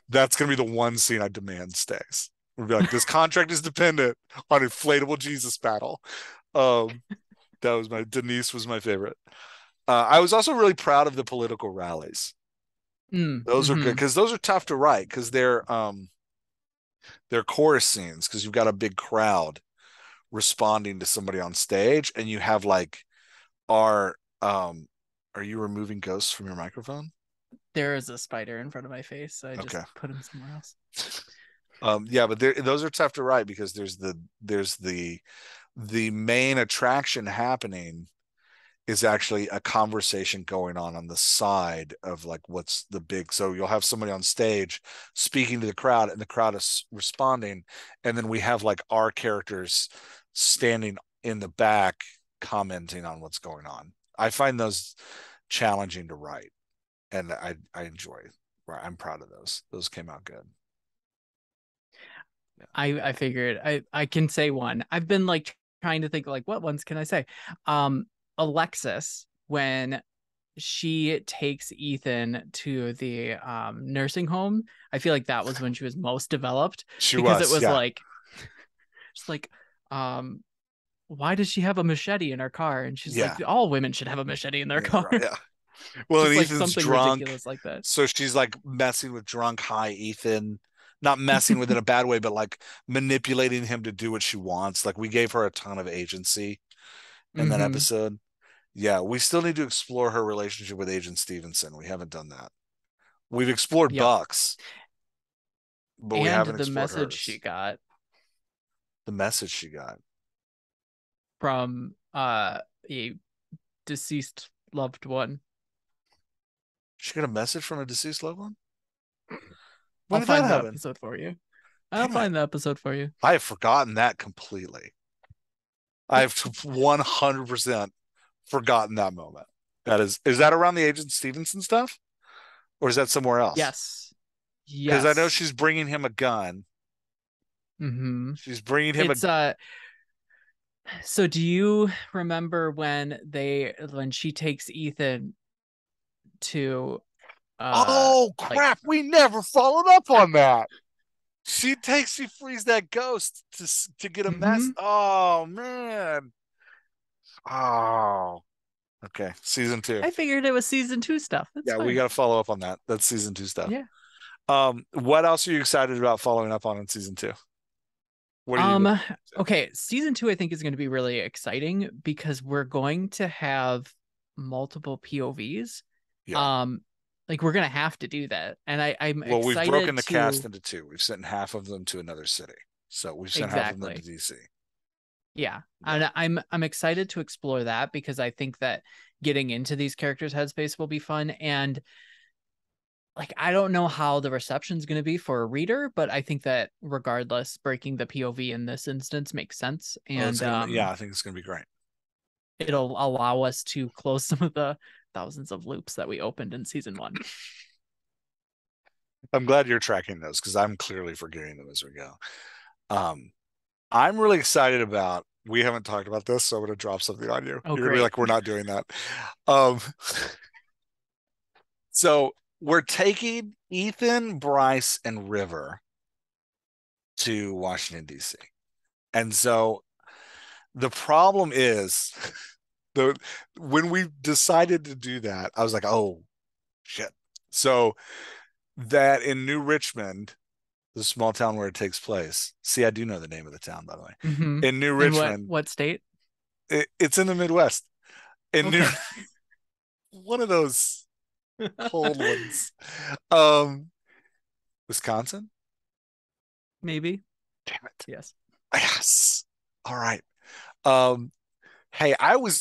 that's gonna be the one scene I demand stays. We'll be like, this contract is dependent on inflatable Jesus battle. Um, that was my Denise was my favorite. I was also really proud of the political rallies. Those are good Mm-hmm. because those are tough to write because they're chorus scenes because you've got a big crowd responding to somebody on stage, and you have like are are you removing ghosts from your microphone? There is a spider in front of my face, so I just Okay. put him somewhere else. Yeah, but those are tough to write because there's the main attraction happening is actually a conversation going on the side of like what's the big, so you'll have somebody on stage speaking to the crowd and the crowd is responding, and then we have like our characters standing in the back commenting on what's going on. I find those challenging to write, and I enjoy. I'm proud of those came out good. Yeah. I figured I can say one. I've been like trying to think like what ones can I say? Alexis, when she takes Ethan to the nursing home, I feel like that was when she was most developed She because it was, was yeah. like just like um why does she have a machete in her car? And she's like, Yeah. all women should have a machete in their Yeah, car. yeah. Well, and Just like Ethan's something drunk, ridiculous like that. so she's like messing with drunk high Ethan, not messing with in a bad way, but like manipulating him to do what she wants. Like we gave her a ton of agency in that Mm-hmm. episode. Yeah, we still need to explore her relationship with Agent Stevenson. We haven't done that. We've explored Yep. Buck's, but we And haven't the explored message she hers. got The message she got. from a deceased loved one. She got a message from a deceased loved one? When I'll did that find the happen? episode for you. I'll Damn it. find the episode for you. I have forgotten that completely. I have 100% forgotten that moment. Is that around the Agent Stevenson stuff? Or is that somewhere else? Yes. Because I know Yes. she's bringing him a gun. Mm-hmm. She's bringing him a. It's so do you remember when she takes Ethan to Oh like crap! We never followed up on that. She frees that ghost to get a mess. mm-hmm. Oh man. Oh. Okay. Season two. I figured it was season 2 stuff. That's Yeah, we fine. got to follow up on that. That's season two stuff. Yeah. What else are you excited about following up on in season two? What are you Um, looking to? okay, season 2 I think is going to be really exciting because we're going to have multiple POVs. Yeah. Um, like we're gonna have to do that. And I'm Well, we've broken excited the cast to into two. We've sent half of them to another city. So we've sent half of them to exactly. DC. Yeah. Yeah. And I'm excited to explore that because I think that getting into these characters' headspace will be fun. And like I don't know how the reception's gonna be for a reader, but I think that regardless, breaking the POV in this instance makes sense. Oh, it's And gonna be, yeah, I think it's gonna be great. it'll allow us to close some of the thousands of loops that we opened in season 1. I'm glad you're tracking those because I'm clearly forgetting them as we go. Um, I'm really excited about. We haven't talked about this, so I'm gonna drop something on you. Oh, You're gonna be great. like, we're not doing that. Um, so we're taking Ethan, Bryce, and River to Washington D.C. And so the problem is the when we decided to do that, I was like, oh shit. So that in New Richmond, the small town where it takes place. See, I do know the name of the town, by the way. Mm-hmm. In New And what Richmond, what state? it's in the Midwest. In New Okay. one of those cold ones. Um, Wisconsin? Maybe. Damn it. Yes. Yes. All right. Um, Hey,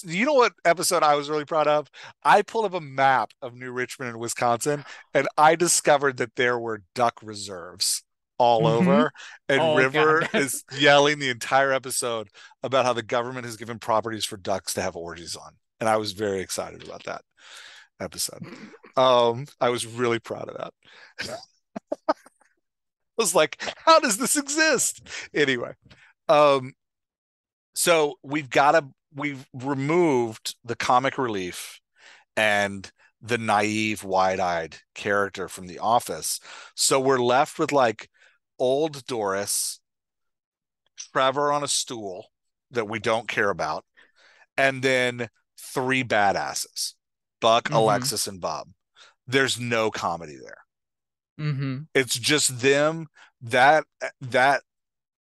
you know what episode I was really proud of? I pulled up a map of New Richmond in Wisconsin and I discovered that there were duck reserves all Mm-hmm. over. And Oh God, River that's is yelling the entire episode about how the government has given properties for ducks to have orgies on. And I was very excited about that. episode. I was really proud of that. I was like, how does this exist? Anyway, um, so we've removed the comic relief and the naive, wide-eyed character from The Office. So we're left with like old Doris, Trevor on a stool that we don't care about, and then three badasses, Buck, Mm-hmm. Alexis, and Bob. There's no comedy there. Mm-hmm. It's just them. That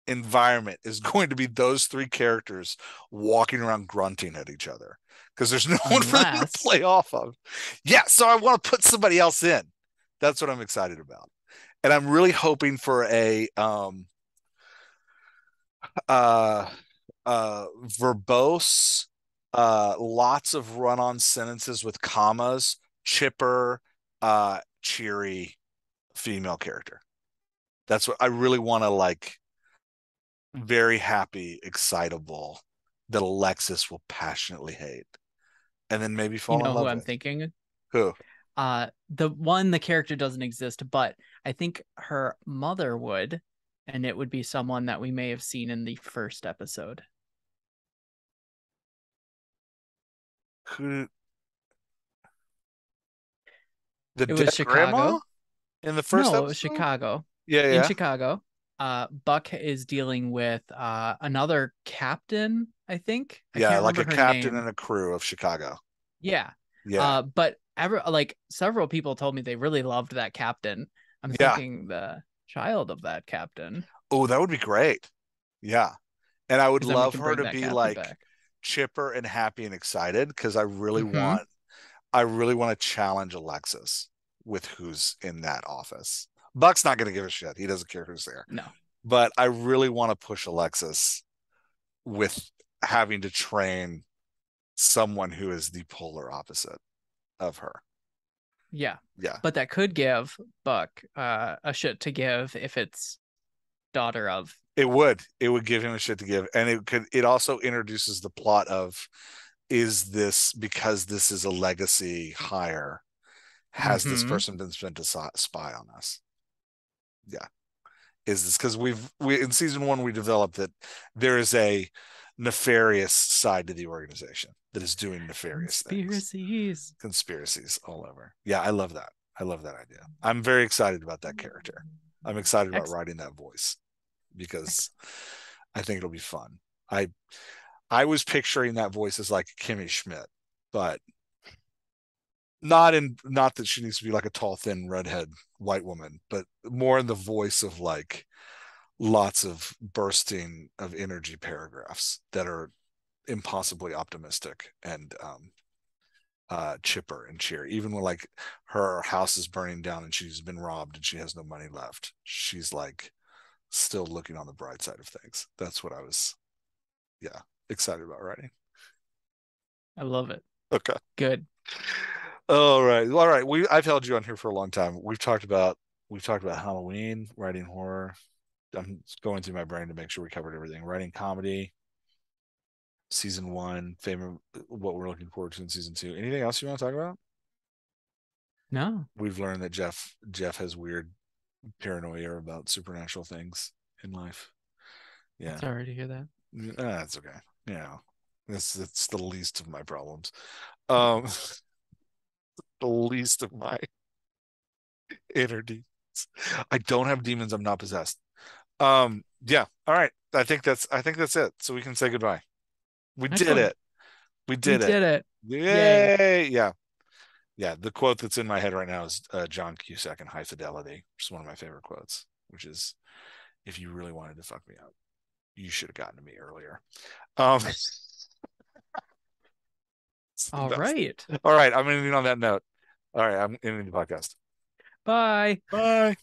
environment is going to be those three characters walking around grunting at each other because there's no one for them to Unless, play off of. Yeah, so I want to put somebody else in. That's what I'm excited about. And I'm really hoping for a uh verbose, lots of run-on sentences with commas, chipper, cheery female character. That's what I really want to like. Very happy, excitable, that Alexis will passionately hate and then maybe you fall in know who love I'm with. thinking? Who? The character doesn't exist, but I think her mother would, and it would be someone that we may have seen in the first episode. Who? The It was dead grandma Chicago. in the first No, it was episode? Chicago. Yeah, In yeah. Chicago, Buck is dealing with another captain, I think. I Yeah, can't like remember a her captain name. and a crew of Chicago. Yeah. Yeah. But like several people told me they really loved that captain. I'm Yeah. thinking the child of that captain, Oh, that would be great. Yeah. And I would because then we love can her bring to that be captain like back. chipper and happy and excited because Mm-hmm. I really want to challenge Alexis with who's in that office. Buck's not going to give a shit. He doesn't care who's there. No. But I really want to push Alexis with having to train someone who is the polar opposite of her. Yeah. Yeah. But that could give Buck a shit to give if it's daughter of. It would. It would give him a shit to give. And it also introduces the plot of, is this because this is a legacy hire? Has this Mm-hmm. person been sent to spy on us? Yeah. Is this because we in season one we developed that there is a nefarious side to the organization that is doing nefarious things, Conspiracies. conspiracies all over. Yeah, I love that. I love that idea. I'm very excited about that character. I'm excited about Ex writing that voice because ex I think it'll be fun. I I was picturing that voice as like Kimmy Schmidt, but not that she needs to be like a tall, thin, redhead white woman, but more in the voice of like lots of bursting of energy paragraphs that are impossibly optimistic and chipper and cheery. Even when like her house is burning down and she's been robbed and she has no money left, she's like still looking on the bright side of things. That's what I was, yeah, excited about writing. I love it. Okay. Good. All right. All right. I've held you on here for a long time. We've talked about Halloween, writing horror. I'm going through my brain to make sure we covered everything. Writing comedy, season one, favorite, what we're looking forward to in season two. Anything else you want to talk about? No, We've learned that Jeff has weird paranoia about supernatural things in life. Yeah, sorry to hear that. that's okay. Yeah, it's the least of my problems. Um, the least of my inner demons. I don't have demons. I'm not possessed. Yeah. All right. I think that's it. So we can say goodbye. We did Excellent. it. We We did it. did it. Yay. Yay. Yeah. Yeah. The quote that's in my head right now is John Cusack in High Fidelity, which is one of my favorite quotes, which is, if you really wanted to fuck me up, you should have gotten to me earlier. It's the All best. right. All right. I'm ending on that note. All right. I'm ending the podcast. Bye. Bye.